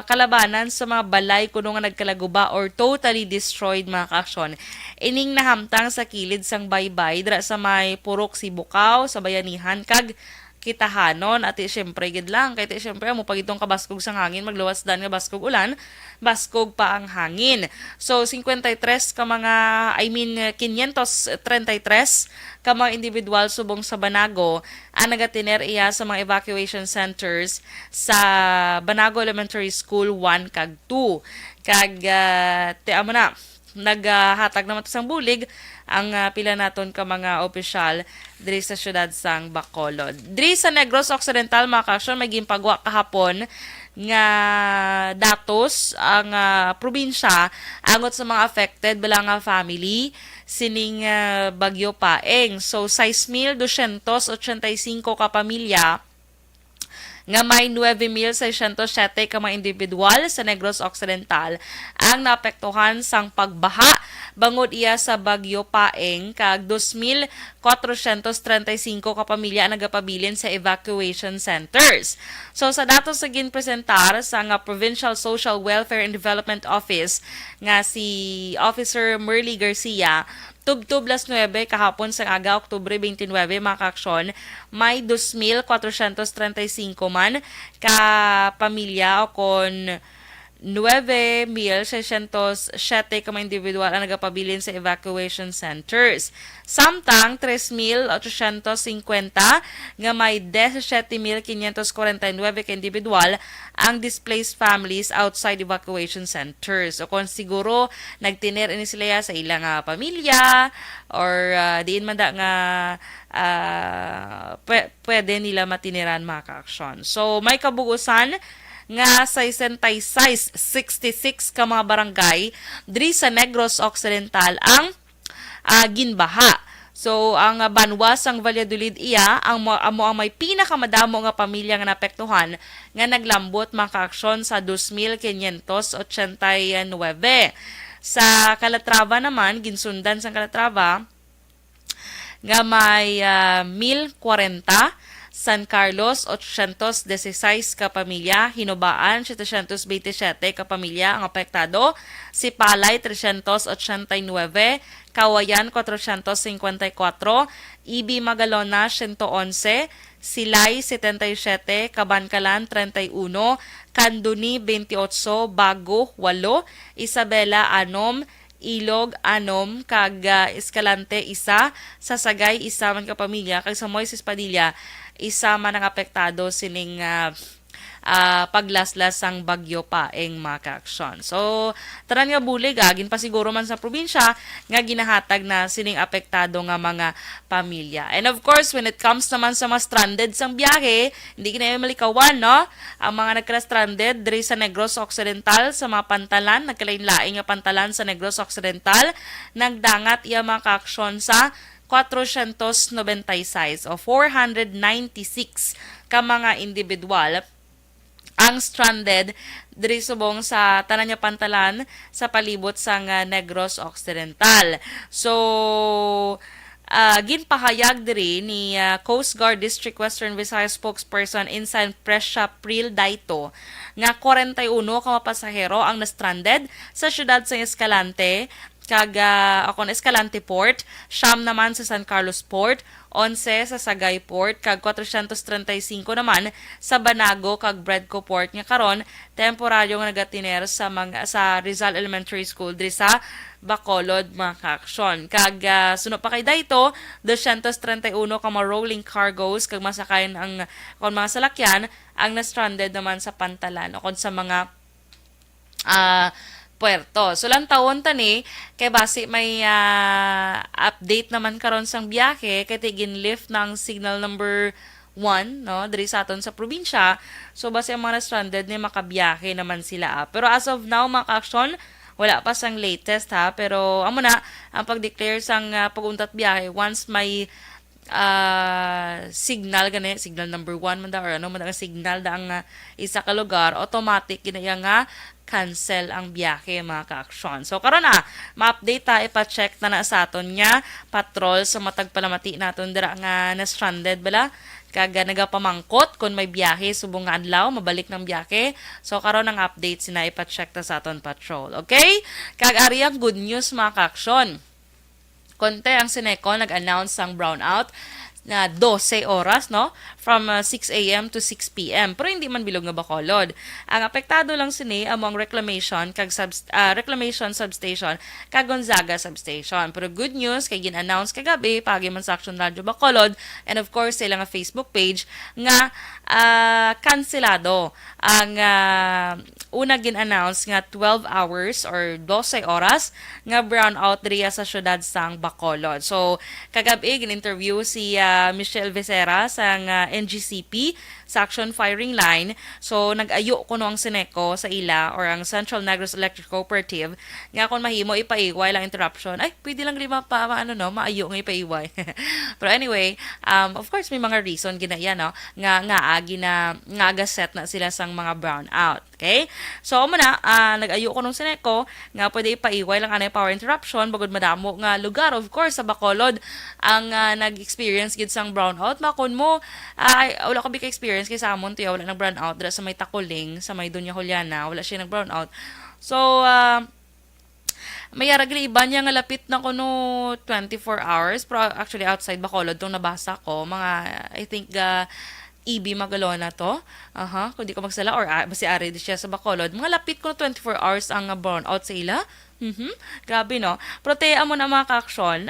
Speaker 1: Kalabanan sa mga balay kuno nga nagkalaguba or totally destroyed mga kaaksyon. Ining nahamtang sa kilid sang baybay dra sa may Purok Sibukaw sa Bayanihan kag kitahanon at syempre gid lang kay syempre mo pag itong kabaskog sang hangin magluwas dan nga baskog ulan baskog pa ang hangin. So 53 ka mga 533 ka mga individual subong sa Banago ang nagatiner iya sa mga evacuation centers sa Banago Elementary School 1 kag 2 kag amo na naghatag naman sang bulig ang pila naton ka mga opisyal diri sa syudad sang Bacolod. Diri sa Negros Occidental mga kaksyon may gimpagwa kahapon nga datos ang probinsya angot sa mga affected bala nga family sining Bagyo Paeng. So 6,285 ka pamilya nga may 9,607 ka mga individual sa Negros Occidental ang naapektuhan sang pagbaha bangod iya sa Bagyo Paeng kag 2,435 ka pamilya ang nagapabilin sa evacuation centers. So sa datos sa ginpresentar sa nga Provincial Social Welfare and Development Office nga si Officer Merly Garcia tubtub las 9 kahapon sa aga Oktubre 29 mga kaaksyon, may 2,435 man ka pamilya o kon 9,607 ka mga individual ang nagapabilin sa evacuation centers. Samtang 3,850 nga may 17,549 ka individual ang displaced families outside evacuation centers. O kung siguro nagtiner ini sila sa ilang pamilya or diin man da nga pwede nila matiniran mga ka-aksyon. So may kabugusan nga 66 ka mga barangay diri sa Negros Occidental ang ginbaha. So ang banwas ang Valladolid iya ang may pinakamadamo nga pamilya nga naapektuhan nga naglambot mga kaaksyon sa 2,589. Sa Calatrava naman ginsundan sa Calatrava nga may 1,040. San Carlos, 816 ka pamilya. Hinubaan, 727 ka pamilya ang apektado. Sipalay, 389. Kawayan, 454. Ibi Magalona, 111. Silay, 77. Kabankalan, 31. Kanduni, 28. Bago, 8. Isabela, 6. Ilog, 6, kag Escalante, 1, Sasagay, 1 man ka pamilya, kag sa Moises Padilla, 1 man ang apektado sining paglaslas sang Bagyo Paeng mga kaaksyon. So, tanan nga bulig, gin pa siguro man sa probinsya nga ginahatag na sining apektado nga mga pamilya. And of course, when it comes naman sa mga stranded sang biyahe, hindi kina malikawan, no? Ang mga nagka-stranded diri sa Negros Occidental sa mga pantalan, nagkalain-laing nga pantalan sa Negros Occidental, nagdangat iya mga kaaksyon sa 496 o 496 ka mga individual ang stranded diri subong sa tanan nga pantalan sa palibot sang Negros Occidental. So ginpahayag diri ni Coast Guard District Western Visayas spokesperson Insan Presya Pril Daito nga 41 ka mga pasahero ang na-stranded sa syudad sa Escalante kag akon Escalante Port, siyam naman sa San Carlos Port, 11 sa Sagay Port, kag 435 naman sa Banago kag Bredco Port nga karon temporaryo nga nagatiner sa Rizal Elementary School diri sa Bacolod mga kaaksyon. Kag suno pa kay dayto 231 ka mga rolling cargos kag masakayan ang kon mga salakyan ang na-stranded naman sa pantalan o kon sa mga puerto. So lang tawon tani kay base may update naman karon sang biyahe kay tigin lift ng signal number 1 no diri sa aton sa probinsya. So base ang mga stranded ni makabiyahe naman sila. Pero as of now mga kaaksyon, wala pa sang latest pero amo na ang pag-declare sang paguntat biyahe once may signal gani signal number 1 man da or ano man ang signal da ang isa ka lugar automatic ginaya nga cancel ang biyahe mga ka-aksyon. So karon ma-update ta ipa-check na sa aton nga patrol sa matag palamati naton dira nga na stranded bala kag nagapamangkot kung may biyahe subong nga adlaw mabalik ng biyahe. So karon ang update sina ipa-check ta sa aton patrol. Okay? Kag ari ang good news mga ka-aksyon. Konte ang Sineco nag-announce ang brownout na 12 oras, no? From 6 a.m. to 6 p.m. Pero hindi man bilog nga Bacolod. Ang apektado lang sini among reclamation reclamation substation kag Gonzaga substation. Pero good news kay gin-announce kagabi pagi man sa Action Radio Bacolod and of course sa ilang Facebook page nga kanselado ang una gin-announce nga 12 hours or 12 oras nga brownout diriya sa syudad sang Bacolod. So kagabi gin-interview si Michelle Becerra sang NGCP sa Action Firing Line. So nag-ayo ko no ang Seneco sa ila or ang Central Negros Electric Cooperative nga kung mahimo ipaiway lang interruption. Ay, pwede lang rin maayo nga ipaiway. Pero anyway, of course may mga reason ginaya no nga aga set na sila sang mga brownout. Okay? So amo na nag-ayo ko nung Seneco nga pwede ipaiway lang anay power interruption bagod madamo nga lugar of course sa Bacolod ang nag-experience gid sang brownout makon mo wala ko ka-experience kay sa amon tiya wala nag brownout dira sa may Takuling sa may Doña Juliana wala siya nag brownout. So may aragli iba niya nga lapit na kuno 24 hours pero actually outside Bacolod tong nabasa ko mga I think EB Magalona to. Kung di ko magsala or basi ari di siya sa Bacolod. Mga lapit ko 24 hours ang brownout sa ila. Grabe no. Pero amo na mga ka-aksyon.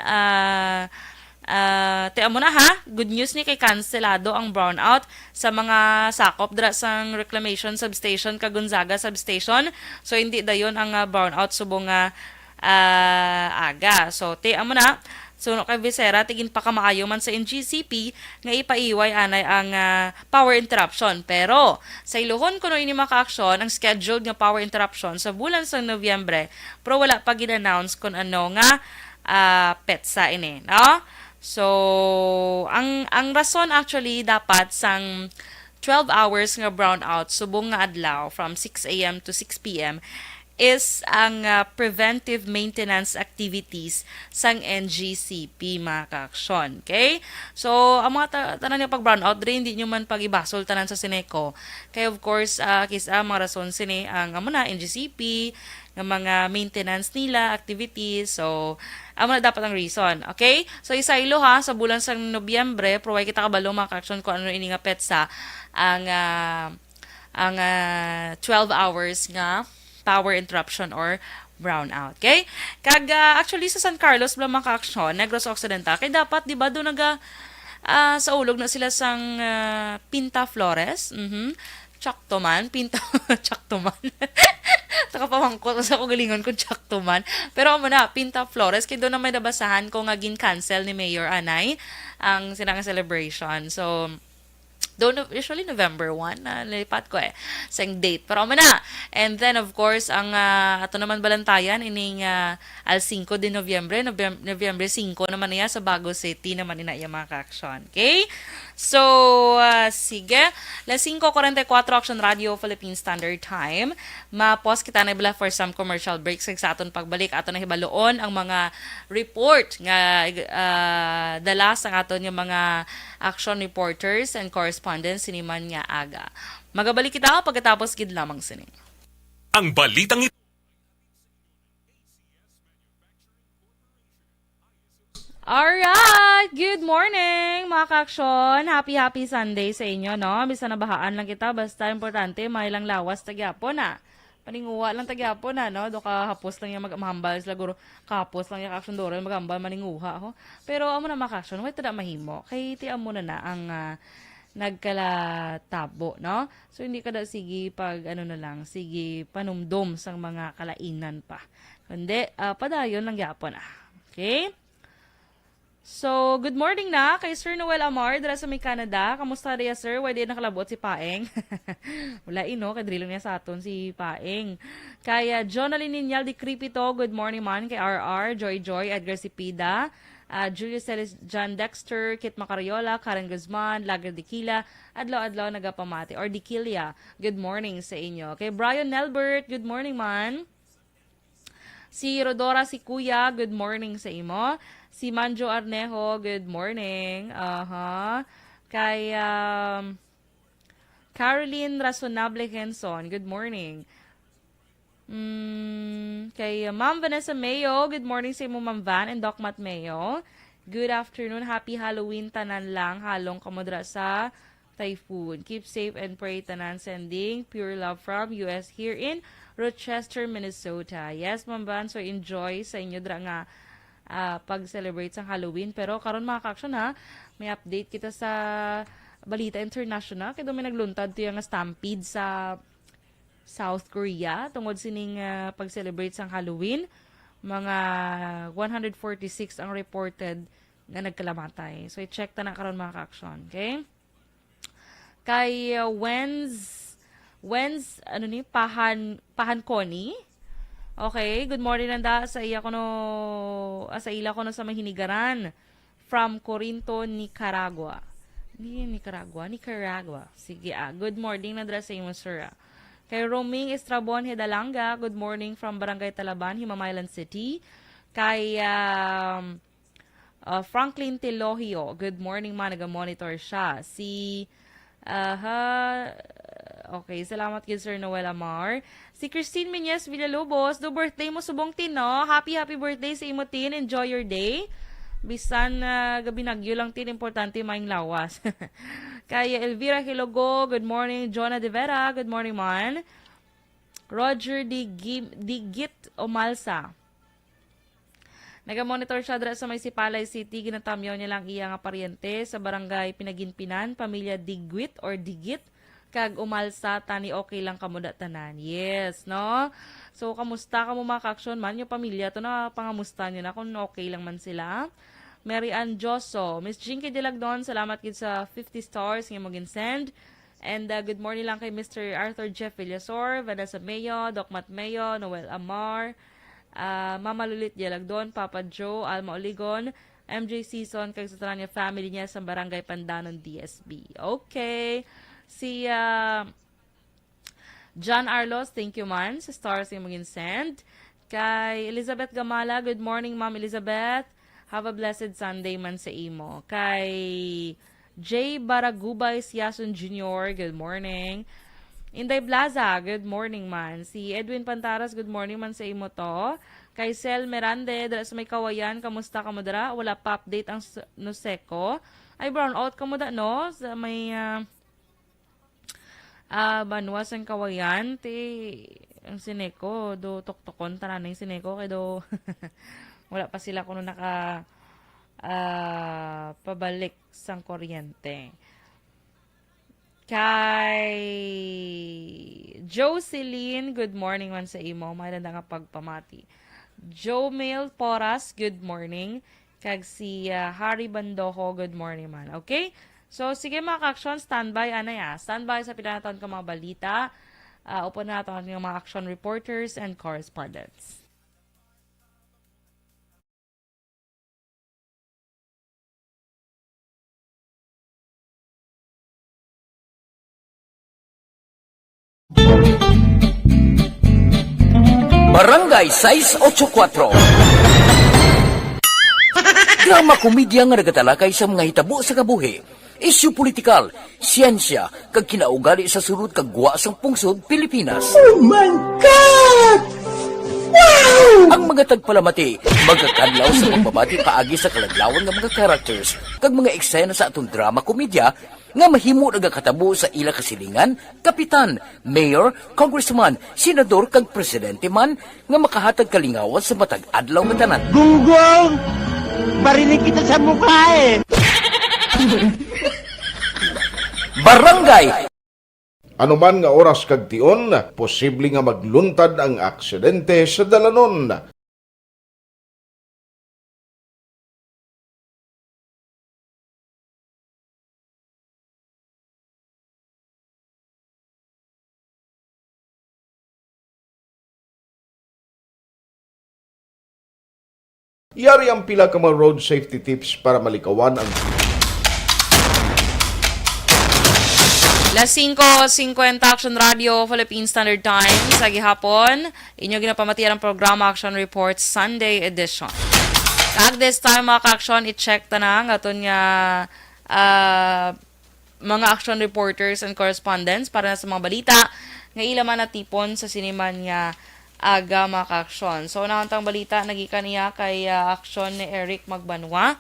Speaker 1: Amo na ha. Good news ni kay kanselado ang brownout sa mga sakop dra sang reclamation substation kag Gonzaga substation. So hindi dayon ang brownout subong aga. So amo na. So kay Becerra tigin pa kamaayo man sa NGCP nga ipaiway anay ang power interruption. Pero sa ilohon kuno ini maka-aksyon ang scheduled nga power interruption sa bulan sa Nobyembre pero wala pa gin-announce kung ano nga petsa ini, no? So ang rason actually dapat sang 12 hours nga brownout subong nga adlaw from 6 a.m. to 6 p.m. is ang preventive maintenance activities sang NGCP mga ka-aksyon. Okay? So, ang mga tanan niya pag brownout, hindi nyo man pag-ibasol tanan sa Seneco. Kaya of course, kisa mga rason sini ang NGCP, ng mga maintenance nila, activities. So, na dapat ang reason. Okay? So, isaylo ha, sa bulan sang Nobyembre, provide kita kabalo mga ka-aksyon kung ano ini nga petsa ang 12 hours nga power interruption or brownout. Okay? Kag actually sa San Carlos bala mga ka-aksyon, Negros Occidental, kay dapat di ba do naga sa ulog na sila sang Pinta Flores. Chaktoman, Pinta Chaktoman. Nakapamangkot sa ko galingon ko Chaktoman. Pero amo na Pinta Flores kay do na may nabasahan ko nga gin-cancel ni Mayor Anay ang sinang celebration. So usually November 1 na nalipat ko sa date. Pero amo na. And then of course ang ato naman balantayan ining al 5 de Nobyembre, Nobyembre 5 naman niya sa Bago City naman ina iya mga ka-aksyon. Okay? So sige, las 5:44 Action Radio Philippine Standard Time. Ma-pause kita na bala for some commercial breaks sa aton pagbalik ato na hibaloon ang mga report nga dala sa aton yung mga action reporters and correspondents siniman nga aga. Magabalik kita pagkatapos gid lamang sini.
Speaker 6: Ang balitang ito.
Speaker 1: Alright! Good morning, mga ka-aksyon. Happy Sunday sa inyo, no? Bisa nabahaan lang kita, basta importante, may lang lawas tagyapon na. Paninguha lang tagyapon na, no? Do kahapos lang yung mahambal sila, guro. Kahapos lang yung ka-aksyon doro, maghambal, maninguha, ho. Pero amo na mga ka-aksyon, wait tada mahimo. Kay tiyan mo na ang nagkalatabo, no? So, hindi ka da sige pag, sige panumdum sang mga kalainan pa. Kundi, padayon lang yapon, Okay? So, good morning na kay Sir Noel Amar dala sa may Canada. Kamusta riya, sir? Why di nakalabot si Paeng? Wala kay drilong niya sa aton si Paeng. Kaya Jonaline Ninyal di Cripito, good morning man. Kay RR, Joy, Edgar Sipida, Julius Celis, John Dexter, Kit Macariola, Karen Guzman, Lager Dikila, adlaw nagapamati, or Dikilia, good morning sa inyo. Kay Brian Nelbert, good morning man. Si Rodora, si Kuya, good morning sa imo. Si Manjo Arnejo, good morning. Kay Caroline Razonable Henson, good morning. Kay Ma'am Vanessa Mayo, good morning sa imo Ma'am Van and Doc Matt Mayo. Good afternoon. Happy Halloween tanan lang. Halong kamodra sa typhoon. Keep safe and pray tanan. Sending pure love from US here in Rochester, Minnesota. Yes, Mamban. So enjoy sa inyo dra nga pag-celebrate sa Halloween. Pero karon mga ka-action ha, may update kita sa Balita International. Kaya may nagluntad to yung stampede sa South Korea tungod sining pag-celebrate sang Halloween. Mga 146 ang reported na nagkalamatay. So i-check ta na karon mga ka-action, okay? Kay ano ni Pahan Connie. Okay, good morning nanda sa iya ko no sa ila ko no sa mahinigaran from Corinto, Nicaragua. Nicaragua. Sige, good morning nandra sa imo sir. Kay Roming Estrabon Hedalanga, good morning from Barangay Talaban, Himamaylan City. Kay Franklin Telohio, good morning man, naga-monitor siya. Okay, salamat kay Sir Noel Amar. Si Christine Miñez Villalobos, do birthday mo subong tin, no? Happy birthday sa imo tin. Enjoy your day. Bisan gabi nagyo lang tin, importante maing lawas. Kay Elvira Hilogo, good morning. Jonah De Vera, good morning man. Roger Digit Omalsa. Naga-monitor siya dra sa may Sipalay City. Ginatamyaw niya lang iya nga paryente sa barangay Pinaginpinan, pamilya Digwit or Digit. Kag umalsa, tani okay lang kamuda tanan. Yes, no? So, kamusta ka mo mga ka-action man? Yung pamilya to na pangamusta nyo na kung okay lang man sila. Mary Ann Joso. Miss Jinky Dilagdon, salamat kid sa 50 stars nga mo send. And good morning lang kay Mr. Arthur Jeff Villasor, Vanessa Mayo, Doc Matt Mayo, Noel Amar, Mama Lulit Dilagdon, Papa Joe, Alma Oligon, MJ Season, kag sa tanan niya family niya sa Barangay Pandanon, DSB. Okay. Si John Arlos, thank you man sa stars nga mo send. Kay Elizabeth Gamala, good morning Ma'am Elizabeth. Have a blessed Sunday man sa imo. Kay J. Baragubay Siason Jr., good morning. Inday Blaza, good morning man. Si Edwin Pantaras, good morning man sa imo to. Kay Sel Merande, dala sa may kawayan, kamusta ka mo dara? Wala pa update ang Noseko. Ay, brown out ka mo da, no? Sa may Banwas ang kawayan. Ang Sineko, do toktokon, tanan yung Sineko, kay do wala pa sila kung naka pabalik sang kuryente. Kay Jocelyn, good morning man sa imo. Maganda nga pagpamati. Jomel Poras, good morning. Kag si Harry Bandoho, good morning man. Okay? So, sige mga ka-action, standby, standby sa pinatawag ka mga balita. Upo na natin yung mga action reporters and correspondents.
Speaker 3: Barangay 684. Drama komedya nga nagatalakay sa mga hitabo sa kabuhi. Isyu politikal, siyensya, kag kinaugali sa surut kag guwa sang pungsod Pilipinas. Oh my God! Wow! Ang mga tagpalamati, magkakadlaw sa pagbabati paagi sa kalaglawan ng mga characters kag mga eksena sa atong drama komedya nga mahimo nagakatabo sa ila kasilingan, kapitan, mayor, congressman, senador kag presidente man nga makahatag kalingawan sa matag adlaw nga tanan.
Speaker 7: Gunggong! Barinig kita sa mukha eh!
Speaker 3: Barangay
Speaker 8: Anuman nga oras kag tion, posible nga magluntad ang aksidente sa dalanon. Yari ang pila ka mga road safety tips para malikawan ang
Speaker 1: Las 5:50 Action Radio, Philippine Standard Time, sa gihapon. Inyo ginapamatiyan ang programa Action Report Sunday edition. At this time, mga ka-action, i-check ta na nga aton nga mga action reporters and correspondents para na sa mga balita nga ilaman na tipon sa siniman nga aga maka-aksyon. So nahantang balita nagikan niya kay aksyon ni Eric Magbanwa.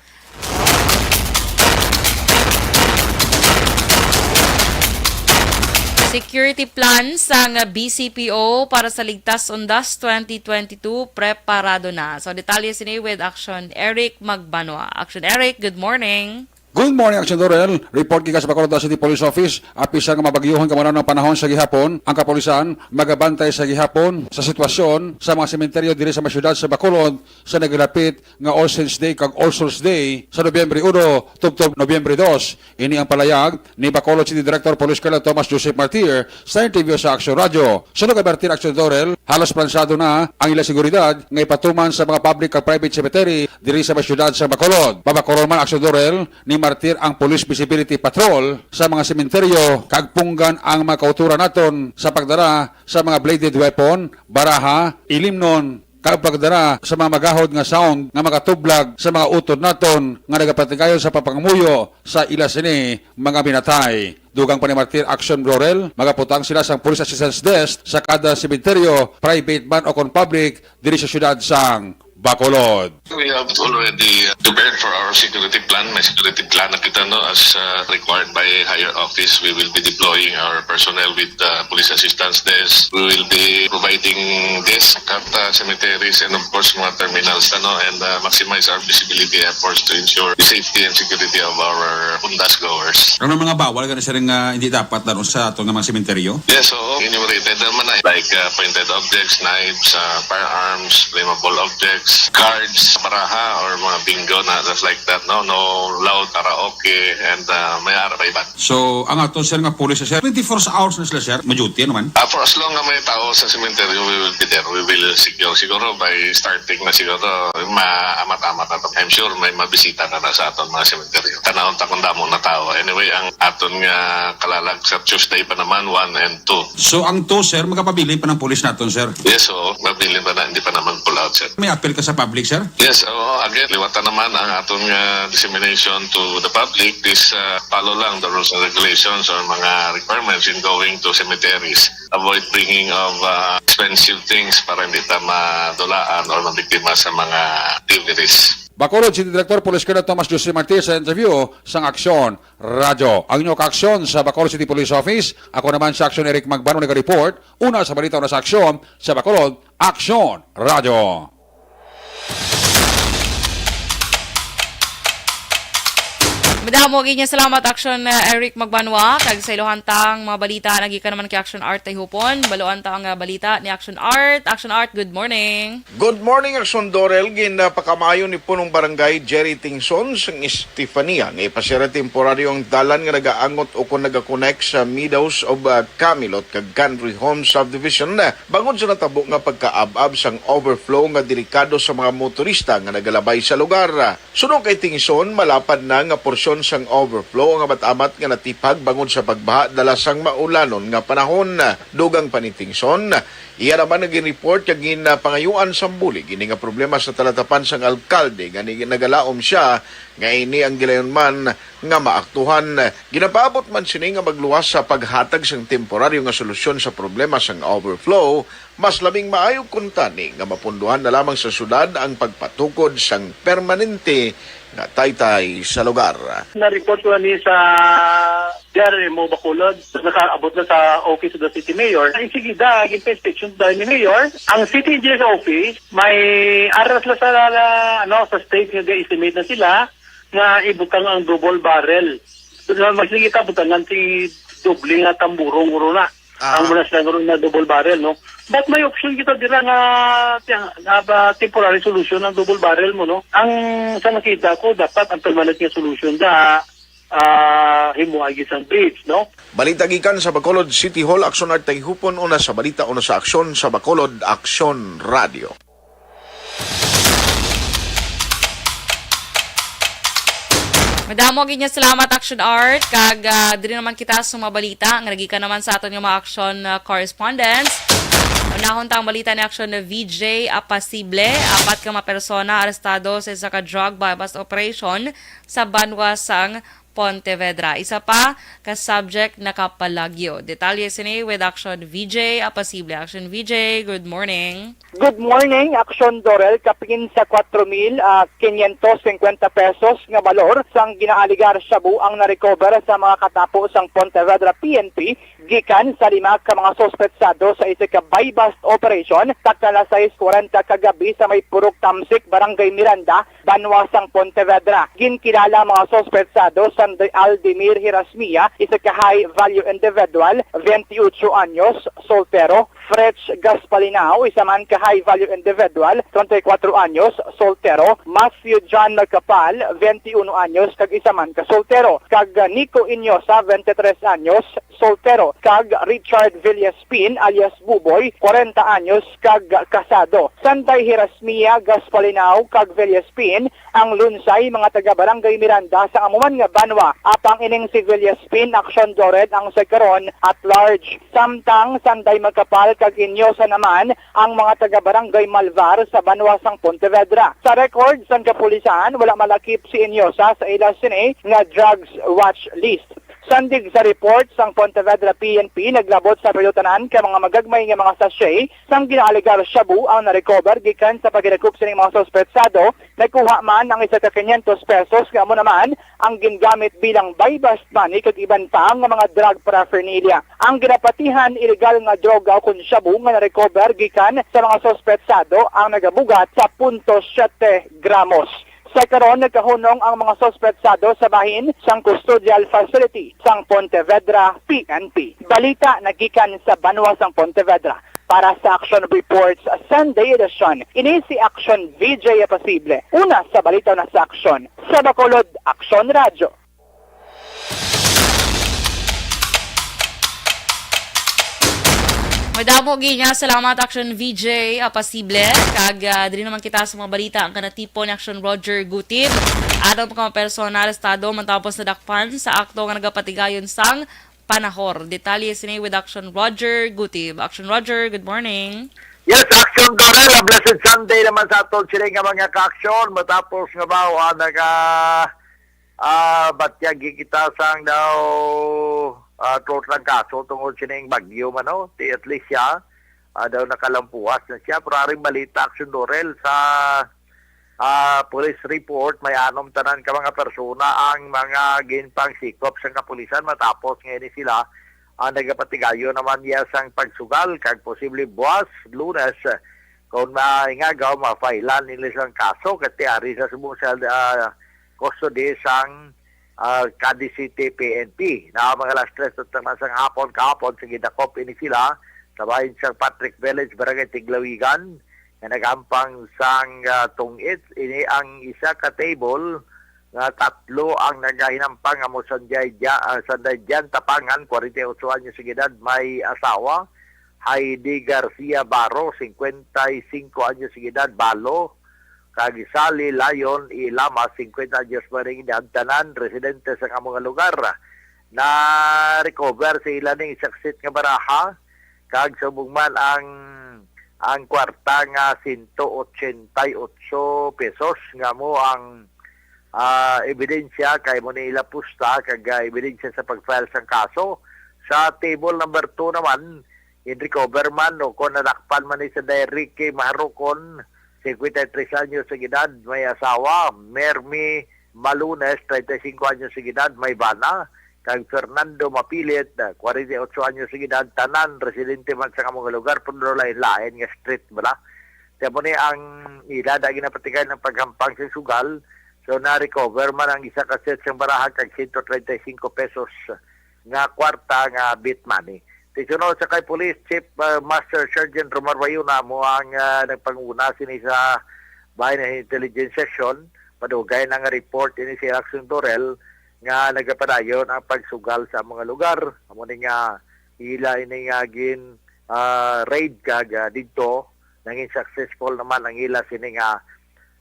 Speaker 1: Security plan sang BCPO para sa Ligtas Undas 2022 preparado na. So detalye sini with Action Eric Magbanwa. Action Eric, good morning.
Speaker 9: Good morning, Action Dorel. Report gikan sa Bacolod City Police Office. Apisan nga mabagyuhan kamano ng panahon sa gihapon. Ang kapulisan magabantay sa gihapon sa sitwasyon sa mga sementeryo diri sa mga syudad sa Bacolod sa naglapit nga All Saints Day kag All Souls Day sa Nobyembre 1 tubtob Nobyembre 2. Ini ang palayag ni Bacolod City Director Police Colonel Thomas Joseph Martir sa interview sa Action Radio. Sunod kay Martir, Action Dorel, halos plansado na ang ilang seguridad nga ipatuman sa mga public kag private cemetery diri sa mga syudad sa Bacolod. Babakoron man, Action Dorel, ni Martir ang Police Visibility Patrol sa mga sementeryo kag punggan ang mga kauturan naton sa pagdara sa mga bladed weapon, baraha, ilimnon, kag pagdara sa mga magahod nga sound nga makatublag sa mga utod naton nga nagapatigayon sa papangamuyo sa ila sini mga binatay. Dugang pa ni Martir, Action Dorel, magaputang sila sa Police Assistance Desk sa kada sementeryo, private man o kon public diri sa syudad sang Bacolod.
Speaker 10: We have already prepared for our security plan. May security plan na kita, no, as required by higher office. We will be deploying our personnel with police assistance desk. We will be providing this at cemeteries and of course mga terminals, no, and maximize our visibility efforts to ensure the safety and security of our undas goers.
Speaker 9: Ano mga bawal ka na siya rin hindi dapat daron sa itong mga sementeryo?
Speaker 10: Yes, so enumerated naman na like pointed objects, knives, firearms, flammable objects, cards, baraha, or mga bingo na just like that, no loud karaoke, and may arabaiban.
Speaker 9: So, ang ato sir nga police sir, 24 hours na sila sir, ma-duty naman?
Speaker 10: For as long as may tao sa cemetery, we will be there. We will secure siguro by starting na siguro maamat-amat na to. I'm sure may mabisita na sa aton mga cemetery. Tanahon takong damo na tao. Anyway, ang aton nga kalalag sa Tuesday pa naman 1 and 2.
Speaker 9: So, ang to sir, magkapabili pa ng police naton sir?
Speaker 10: Yes, so mabilin pa na, hindi pa naman pull out, sir.
Speaker 9: May appeal ka sa public sir?
Speaker 10: Yes, again, liwatan naman ang atong dissemination to the public. This follow lang the rules and regulations or mga requirements in going to cemeteries. Avoid bringing of expensive things para hindi ta madulaan or mabiktima sa mga activities.
Speaker 9: Bacolod City Director Police Colonel Thomas Joseph Martir sa interview sang Aksyon Radio. Ang inyong kaaksyon sa Bacolod City Police Office. Ako naman sa Aksyon Eric Magbanwa nag-report. Una sa balita, una sa aksyon sa Bacolod, Aksyon Radio.
Speaker 1: Madamo ginya salamat Action Eric Magbanwa kag sa ilohantang mga balita nagikan naman kay Action Art Hupon. Baluan ta ang balita ni Action Art. Action Art, good morning.
Speaker 8: Good morning, Action Dorel. Ginapakamayo ni punong barangay Jerry Tingson sa Estefania. Nga ipasira temporaryo ang dalan nga nagaangot o kung nagakonect sa Meadows of Camilot kag Country Home Subdivision. Bangod sa natabo nga pagkaabab sang overflow nga delikado sa mga motorista nga nagalabay sa lugar. Sunod kay Tingson, malapad na nga porsyon sang overflow ang amat-amat nga natipag bangod sa pagbaha dala sang maulanon nga panahon. Dugang panitingson, iya naman naging-report kag ginapangayuan sa mbuli gini nga problema sa talatapan sang alkalde nga nagalaom siya nga ini ang gilayon man nga maaktuhan. Ginapaabot man sini nga magluwas sa paghatag sang temporaryo nga solusyon sa problema sang overflow. Mas labing maayo kuntani nga mapunduhan na lamang sa syudad ang pagpatukod sang permanente nga taytay sa lugar.
Speaker 7: Na-report ko ni sa Jerry mo Bacolod, nakaabot na sa office of the city mayor. Ang sige inspection dahil ni mayor, ang city engineer's office, may aras la sa state nga estimate na sila nga ibutang ang double barrel. So, magsige ka butangan si doble nga tamburong na. Ang muna sila na double barrel, no? But may option kita dira nga temporary solution ng double barrel mo, no? Ang sa nakita ko, dapat ang permanent nga solution da himuagi sa bridge, no?
Speaker 8: Balita gikan sa Bacolod City Hall, Aksyon Art Hupon. Una sa balita, una sa aksyon sa Bacolod, Aksyon Radio.
Speaker 1: Madamo ginya salamat Action Art kag diri naman kita sa mga balita nga nagikan naman sa aton yung mga action correspondents. Unahon tang balita ni Action na VJ Apasible, 4 ka mga persona arestado sa isa ka drug bypass operation sa Banwa sang Pontevedra. Isa pa ka subject nakapalagyo. Detalye sini with Action VJ Apasible. Action VJ, good morning.
Speaker 11: Good morning, Action Dorel. Kapingin sa 4,550 pesos nga balor sang ginaaligar shabu ang na-recover sa mga katapo sang Pontevedra PNP gikan sa 5 ka mga sospetsado sa isa ka buy-bust operation takala 6:40 kagabi sa may Purok Tamsik, Barangay Miranda, Banwasang Pontevedra. Ginkilala mga sospetsado sa Aldemir Hirasmia, isa ka high-value individual, 28 anyos, soltero. Fretch Gaspalinao, isa man ka high-value individual, 24 anyos, soltero. Matthew John Nagkapal, 21 anyos, kag isa man ka soltero. Kag Nico Inyosa, 23 anyos, soltero. Kag Richard Villaspin, alias Buboy, 40 anyos, kag kasado. Sanday Hirasmia, Gaspalinao, kag Villaspin, ang lunsay mga taga-barangay Miranda sa amuman nga banwa. Apang ining si Villaspin, Action Dored, ang sekaron at large. Samtang Sanday Magkapal, kag Inyosa naman ang mga taga-barangay Malvar sa Banwasang Pontevedra. Sa record sa kapulisan, wala malakip si Inyosa sa ila sini nga drugs watch list. Sandig sa report sang Pontevedra PNP, naglabot sa pelutanan kay mga magagmay nga mga sachet sang ginaaligar shabu ang na-recover gikan sa pagrecoup sa mga sospetsado. Nagkuha man ang isa ka 500 pesos nga mo naman ang gingamit bilang buy-bust money kag iban pa ang mga drug paraphernalia. Ang ginapatihan illegal nga droga o kun shabu nga na-recover gikan sa mga sospetsado ang nagabugat sa 0.7 gramos. Sa karon nagkahunong ang mga sospetsado sa bahin sang custodial facility sang Pontevedra PNP. Balita nagikan sa Banwasang Pontevedra. Para sa Action Reports Sunday edition, ini si Action VJ Apasible. Una sa balita na sa Action. Sa Bacolod, Action Radio.
Speaker 1: Madamo ginya, salamat Action VJ Apasible. Kag dili naman kita sa mga balita ang kanatipo ni Action Roger Gutib. Atong mga personal estado matapos na dakpan sa akto nga nagapatigayon sang panahor. Detalye sini with Action Roger Gutib. Action Roger, good morning.
Speaker 12: Yes, Action Dorel, a blessed Sunday naman sa atol sila nga mga ka-aksyon matapos nga ba batyagi kita sang daw total kaso tungkol sining bagyo man no, at least siya daw nakalampuas na siya. Pero aring balita Action Dorel sa police report may anom tanan ka mga persona ang mga ginpang sikop sa kapulisan matapos ngayon sila nagapatigayo naman niya sang pagsugal kag posible buwas Lunes kung maingagaw mafailan nila sang kaso kati ari sa subong sa custody sang Cadiz City PNP na mga alas 3 at sang hapon kahapon sa gidakop ini sila sa bahin sa Patrick Village, Barangay Tiglawigan na nagampang sang tungit. Ini ang isa ka table nga tatlo ang nagahinampang amo sanday dyan tapangan 48 anyos sa edad may asawa. Heidi Garcia Barro 55 anyos sa edad balo. Kagisali Layon Ilama 50 anyos pa rin tanan residente sa mga lugar na recover sa ilan ng saksit nga baraha kag subugman ang kwarta nga 188 pesos nga mo ang ebidensya kay mo nila pusta kag ebidensya sa pag-file sang kaso. Sa table number 2 naman in recover man o kung nadakpan man ni sa Derrick Maharukon 53 anyos sa edad, may asawa. Mermi Malunes, 35 anyos sa edad, may bana. Kag Fernando Mapilit, 48 anyos sa edad, tanan, residente man sa mga lugar, pero lain-lain nga street, bala. Kaya mo ang ilada ginapatigay ng paghampang sa sugal. So, na-recover man ang isa kaset sa barahan kag 135 pesos nga kwarta nga bit money. Tisunod sa kay Police Chief Master Sergeant Romar Bayuna mo ang nagpanguna sini sa bahay na intelligence session. Padugay na nga report ini si Action Dorel nga nagapadayon ang pagsugal sa mga lugar. Amo ni nga ila ini nga gin raid kag dito naging successful naman ang ila sini nga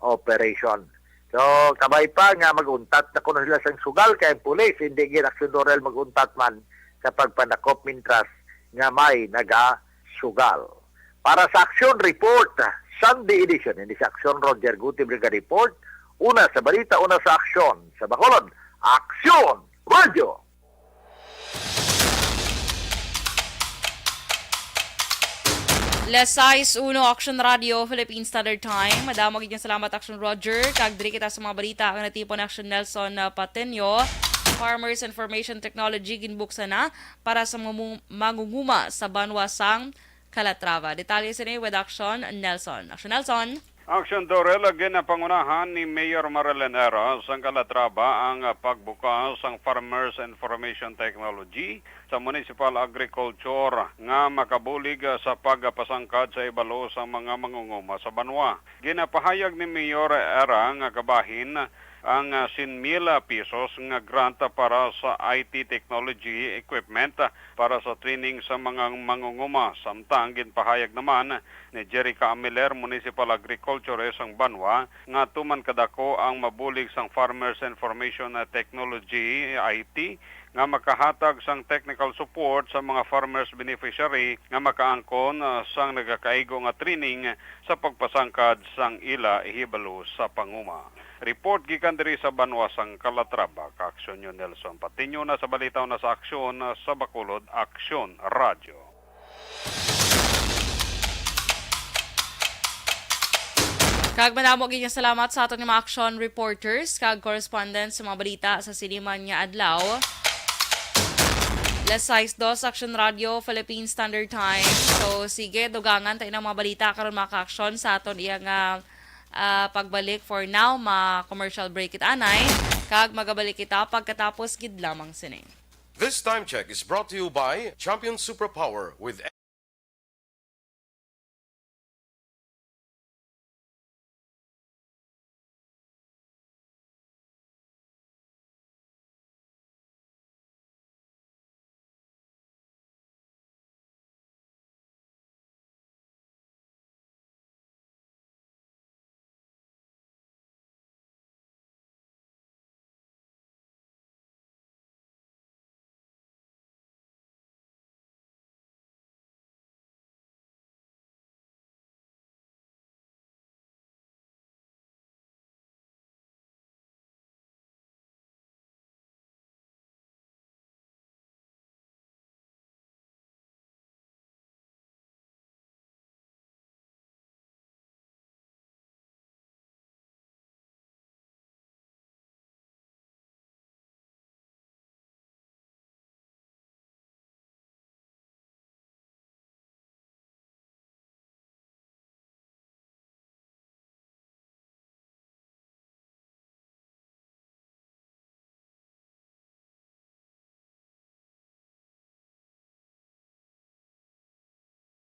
Speaker 12: operation. So kabay pa nga maguntat na kuno sila sang sugal kay police hindi gin Action Dorel maguntat man sa pagpanakop mintras nga may naga-sugal. Para sa Action Report, Sunday edition, hindi sa Action Roger Guti Brigade Report, una sa balita, una sa aksyon. Sa Bacolod, Aksyon Radio!
Speaker 1: Lesais Uno Action Radio, Philippine Standard Time. Madamo gid salamat Action Roger. Kag diri kita sa mga balita ang natipon Action Nelson Patenyo. Farmers Information Technology ginbuksan na para sa mangunguma sa banwasang Calatrava. Detalye sa ni with Action Nelson. Action Nelson.
Speaker 13: Action Dorel, ginapangunahan ni Mayor Marilyn Eras ang Calatrava ang pagbukas ang Farmers Information Technology sa Municipal Agriculture nga makabulig sa pagpasangkad sa ibalo sa mga mangunguma sa banwa. Ginapahayag ni Mayor Era nga kabahin ang 100,000 pesos nga grant para sa IT technology equipment para sa training sa mga mangunguma. Samtang ginpahayag naman ni Jerica Miller, Municipal Agriculture sang Banwa, nga tuman kadako ang mabulig sang Farmers Information Technology IT nga makahatag sang technical support sa mga farmers beneficiary nga makaangkon sang nagakaigo nga training sa pagpasangkad sang ila ihibalo sa panguma. Report gikan diri sa Banwa sang Calatrava, Aksyon yun Nelson Patinyo na sa balitaw na sa Aksyon sa Bacolod, Aksyon Radio.
Speaker 1: Kag madamo gid salamat sa aton mga action reporters kag correspondents sa mga balita sa siniman nga adlaw. Lesais 2 Action Radio, Philippine Standard Time. So sige, dugangan tayo ng mga balita karon mga ka-action sa aton iyang pagbalik. For now, commercial break it anay. Kag magabalik kita pagkatapos gid lamang sini.
Speaker 6: This time check is brought to you by Champion Superpower with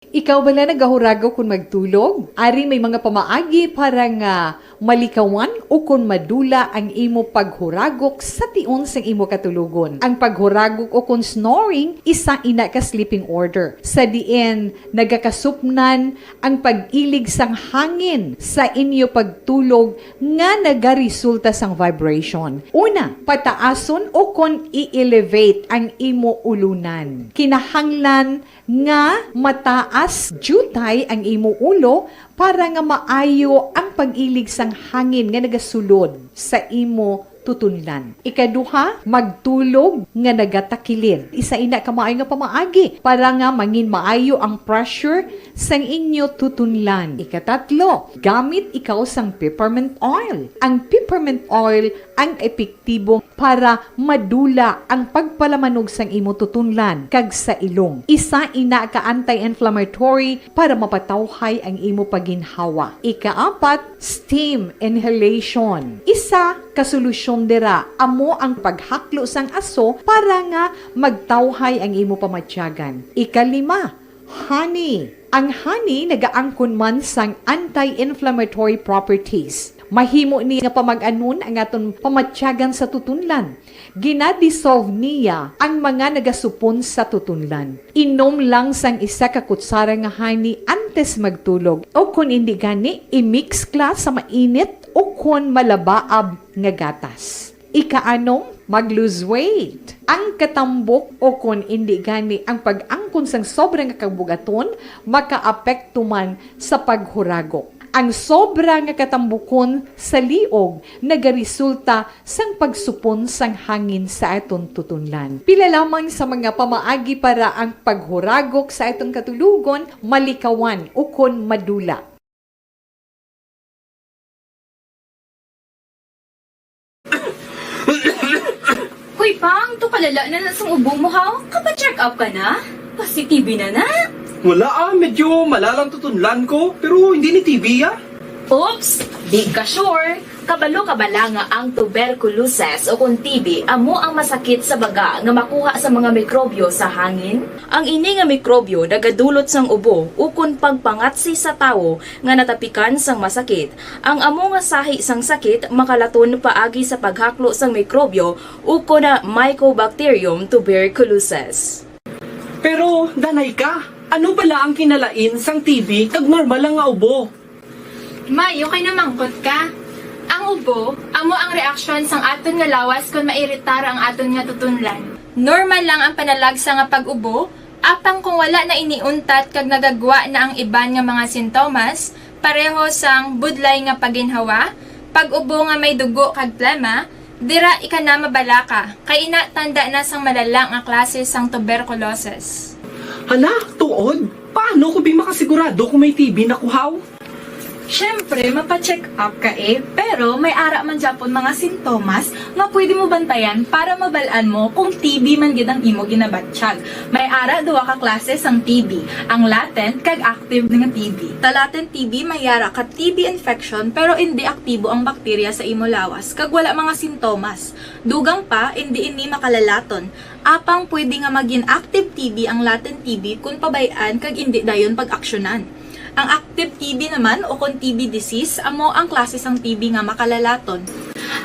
Speaker 14: Ikaw bala nagahuragaw kung magtulog? Ari may mga pamaagi para nga malikawan o kung madula ang imo paghuragok sa tion sang imo katulugon. Ang paghuragok o kung snoring, isa ina ka sleeping order. Sa diin, nagakasupnan ang pag-ilig sang hangin sa inyo pagtulog nga nagaresulta sang vibration. Una, pataason o kung i-elevate ang imo ulunan. Kinahanglan nga mataas jutay ang imo ulo para nga maayo ang pag-ilig sang hangin nga nagasulod sa imo tutunlan. Ikaduha, magtulog nga nagatakilid. Isa ina ka maayo nga pamaagi para nga mangin maayo ang pressure sang inyo tutunlan. Ikatatlo, gamit ikaw sang peppermint oil. Ang peppermint oil ang epektibo para madula ang pagpalamanog sang imo tutunlan kag sa ilong. Isa ina ka anti-inflammatory para mapatawhay ang imo paginhawa. Ikaapat, steam inhalation. Isa ka solusyon dira amo ang paghaklo sang aso para nga magtawhay ang imo pamatyagan. Ikalima, honey. Ang honey nagaangkon man sang anti-inflammatory properties. Mahimo ni nga pamag-anon ang aton pamatyagan sa tutunlan. Ginadissolve niya ang mga nagasupon sa tutunlan. Inom lang sang isa ka kutsara nga honey antes magtulog. O kung hindi gani, i-mix class sa mainit o kung malabaab nga gatas. Ikaanong, mag-lose weight. Ang katambok o kung hindi gani ang pag-angkon sang sobrang kabugaton, maka-apekto man sa paghuragok. Ang sobra nga katambukon sa liog nagaresulta sang pagsupon sang hangin sa aton tutunlan. Pila lamang sa mga pamaagi para ang paghuragok sa aton katulugon malikawan ukon madula.
Speaker 15: Hoy, Pang, to kalala na sa ubo mo, ha? Kapa-check up ka na? Positive na na?
Speaker 16: Wala medyo malalang tutunlan ko, pero hindi ni TB
Speaker 15: Oops! Di ka sure. Kabalo kabala nga ang tuberculosis o kung TB amo ang masakit sa baga nga makuha sa mga mikrobyo sa hangin. Ang ini nga mikrobyo nagadulot sang ubo o kung pagpangatsi sa tawo nga natapikan sang masakit. Ang amo nga sahi sang sakit makalaton paagi sa paghaklo sang mikrobyo o kung na Mycobacterium tuberculosis.
Speaker 16: Pero, danay ka, ano bala ang kinalain sang TB kag normal lang nga ubo?
Speaker 17: May, okay na mangkot ka. Ang ubo, amo ang reaksyon sang aton nga lawas kung mairitar ang aton nga tutunlan. Normal lang ang panalagsa nga pag-ubo, apang kung wala na iniuntat kag nagagwa na ang iban nga mga sintomas, pareho sang budlay nga paginhawa, pag-ubo nga may dugo kag plema, dira ika na mabala ka, kay ina tanda na sang malala nga klase sang tuberculosis.
Speaker 16: Hala, tuod? Paano ko makasigurado kung may TB na kuhaw?
Speaker 17: Siyempre, mapacheck up ka pero may ara man Japon mga sintomas nga pwede mo bantayan para mabalaan mo kung TB man gid ang imo ginabatsyag. May ara duwa ka klase sang TB, ang latent kag active nga TB. Ta latent TB may ara ka TB infection pero hindi aktibo ang bakterya sa imo lawas kag wala mga sintomas. Dugang pa hindi makalalaton. Apang pwede nga maging active TB ang latent TB kung pabayaan kag hindi dayon pag-aksyonan. Ang active TB naman o kung TB disease, amo ang klase sang TB nga makalalaton.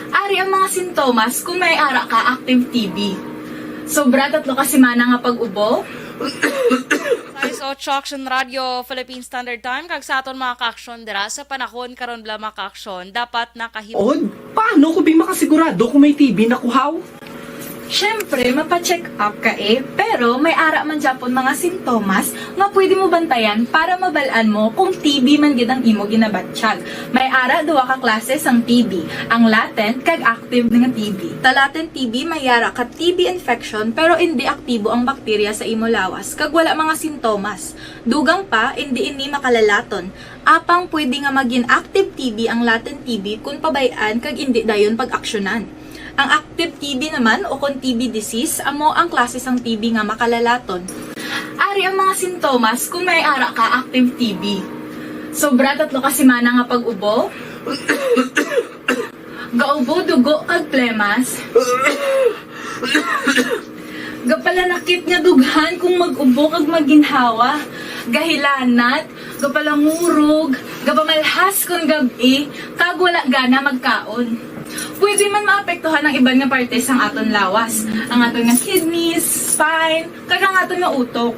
Speaker 17: Ari ang mga sintomas kung may ara ka active TB. Sobra 3 kasimana nga pag-ubo.
Speaker 1: Size o Action Radio Philippine Standard Time kag sa aton mga ka-aksyon dira sa panahon karon bla mga ka-aksyon dapat nakahimo.
Speaker 16: Paano ko makasigurado kung may TB na kuhaw?
Speaker 17: Siyempre, mapacheck up ka pero may ara man Japon mga sintomas nga pwede mo bantayan para mabalaan mo kung TB man gid ang imo ginabatsyag. May ara duwa ka klase sang TB, ang latent kag active nga TB. Ta latent TB may ara ka TB infection pero hindi aktibo ang bakterya sa imo lawas kag wala mga sintomas. Dugang pa hindi makalalaton. Apang pwede nga maging active TB ang latent TB kung pabayaan kag hindi dayon pag-aksyonan. Ang active TB naman o kung TB disease, amo ang klase sang TB nga makalalaton. Ari ang mga sintomas kung may ara ka active TB. Sobra 3 kasimana nga pag-ubo. Gaubo, dugo, kag plemas. Gapalanakit nga dughan kung mag-ubo kag maginhawa. Gahilanat, gapalangurog, gapamalhas kung gabi, kag wala gana magkaon. Pwede man maapektuhan ng iban nga parte sang aton lawas. Ang aton nga kidneys, spine, kag ang aton nga utok.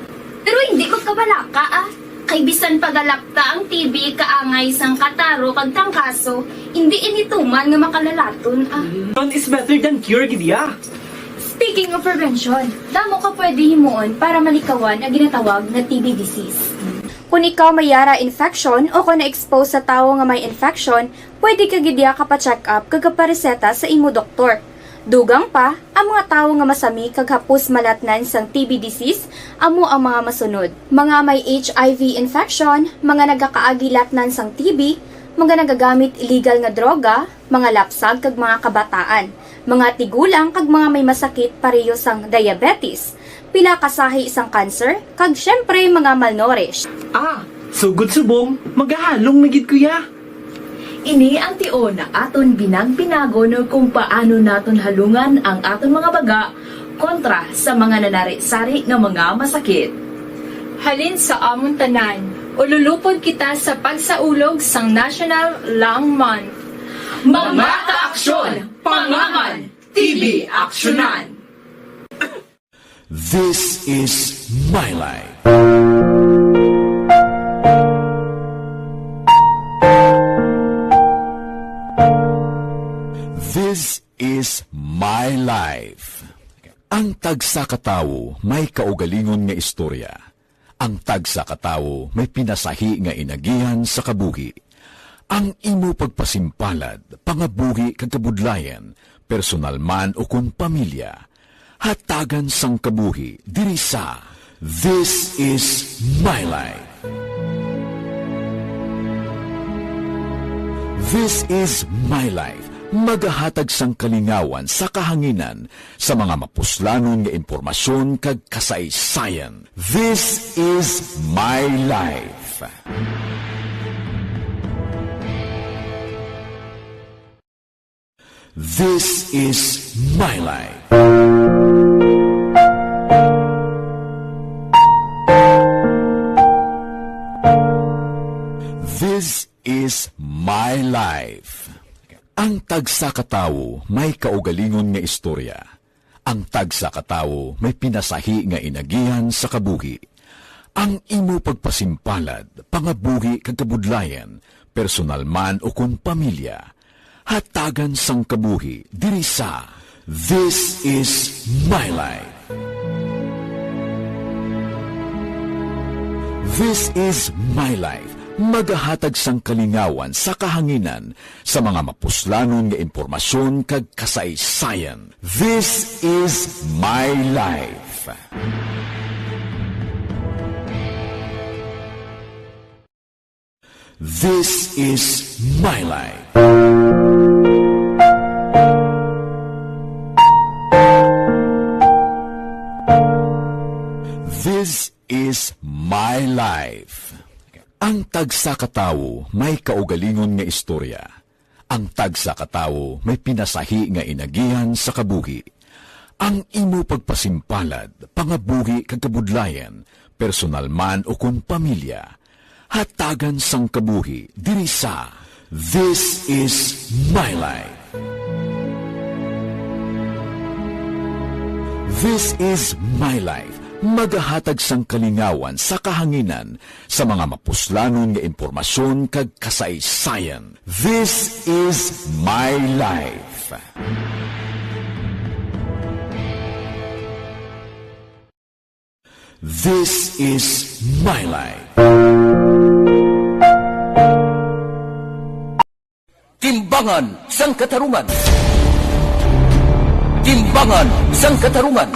Speaker 15: Pero hindi ko kabalaka Kay bisan pagalakta ang TB kaangay sang kataro kag tangkaso, hindi inituman nga makalalaton
Speaker 16: None is better than cure, gidya.
Speaker 15: Speaking of prevention, damo ka pwede himuon para malikawan ang ginatawag na TB disease. Kung ikaw may yara infection o kung na-expose sa tao nga may infection, pwede ka gidya kapacheck up kag kapareseta sa imo doktor. Dugang pa, ang mga tao nga masami kag hapos malatnan sang TB disease, amo ang mga masunod. Mga may HIV infection, mga nagakaagilatnan sang TB, mga nagagamit illegal nga droga, mga lapsag kag mga kabataan, mga tigulang kag mga may masakit pareho sang diabetes, pila kasahi isang cancer, kag syempre mga malnourished.
Speaker 16: Sugod subong, magahalong na gid kuya.
Speaker 15: Ini ang tiona aton binag-binago no kung paano naton halungan ang aton mga baga kontra sa mga nanari-sari ng mga masakit.
Speaker 17: Halin sa amon tanan, ululupod kita sa pagsaulog sang National Lung Month.
Speaker 15: Mga kaaksyon, pangangan, TB aksyonan.
Speaker 2: This is my life. This is my life. Ang tagsakatawo may kaugalingon nga istorya. Ang tagsakatawo may pinasahi nga inagihan sa kabuhi.
Speaker 18: Ang imo pagpasimpalad, pangabuhi kag kabudlayan, personal man o kon pamilya, hatagan sang kabuhi diri sa This is My Life. This is My Life. Magahatag sang kalingawan sa kahanginan sa mga mapuslanon nga impormasyon kag kasaysayan. This is My Life. This is My Life. This is My Life. Ang tagsa katawo may kaugalingon nga istorya. Ang tagsa katawo may pinasahi nga inagihan sa kabuhi. Ang imo pagpasimpalad, pangabuhi kag kabudlayan, personal man o kon pamilya, hatagan sang kabuhi diri sa This is My Life. This is My Life. Magahatag sang kalingawan sa kahanginan sa mga mapuslanon nga impormasyon kag kasaysayan. This is My Life. This is My Life. This is My Life. Ang tagsa katawo may kaugalingon nga istorya. Ang tagsa katawo may pinasahi nga inagihan sa kabuhi. Ang imo pagpasimpalad, pangabuhi kag kabudlayan, personal man o kon pamilya, hatagan sang kabuhi diri sa This is My Life. This is My Life. Magahatag sang kalingawan sa kahanginan sa mga mapuslanon nga impormasyon kag kasaysayan. This is My Life. This is My Life.
Speaker 3: Timbangan sang katarungan. Timbangan sang katarungan.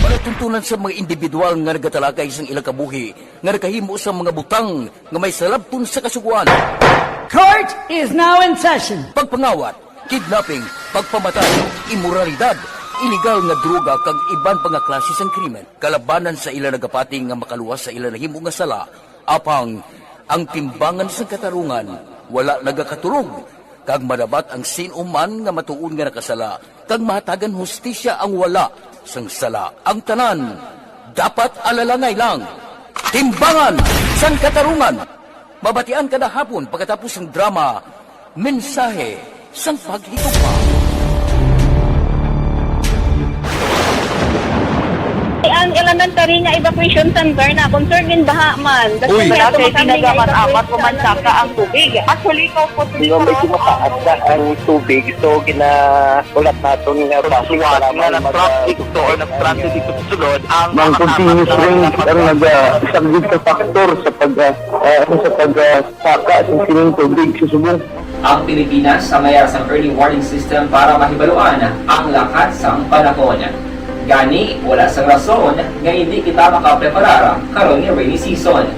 Speaker 3: Palatuntunan sa mga individual nga nagatalakay sang ilang kabuhi, nga nakahimo sa mga butang nga may salabton sa kasuguan.
Speaker 19: Court is now in session.
Speaker 3: Pagpangawat, kidnapping, pagpamatay, immoralidad, iligal nga droga kag iban pa nga klase sang krimen. Kalabanan sa ilang nagapating nga makaluwas sa ilang nahimo nga sala, apang ang timbangan sang katarungan wala nagakatulog. Kag madabat ang sinuman nga matuon nga nakasala, kag mahatagan hustisya ang wala sang sala. Ang tanan, dapat alalangay lang. Timbangan sang katarungan. Mabatian kada hapon pagkatapos ng drama, mensahe sang paghigugma.
Speaker 5: Ang elementary nga evacuation center na concern din baha man.
Speaker 11: Uy, kasi pinagamat-amat pumansaka ang tubig. Actually, ikaw po dito medyo mataas na ang tubig. So, ginaulat natin nga pasuwat nga ng traffic to or nag-traffic dito sa sulod. Ang continuous rain ang nag-isang sa factor sa pagsaka sa sining tubig sa subong.
Speaker 20: Ang Pilipinas sa mayroon sa early warning system para mahibaluan ang lakas sa panahon. Gani, wala sang rason nga hindi kita makapreparara karon nga rainy season.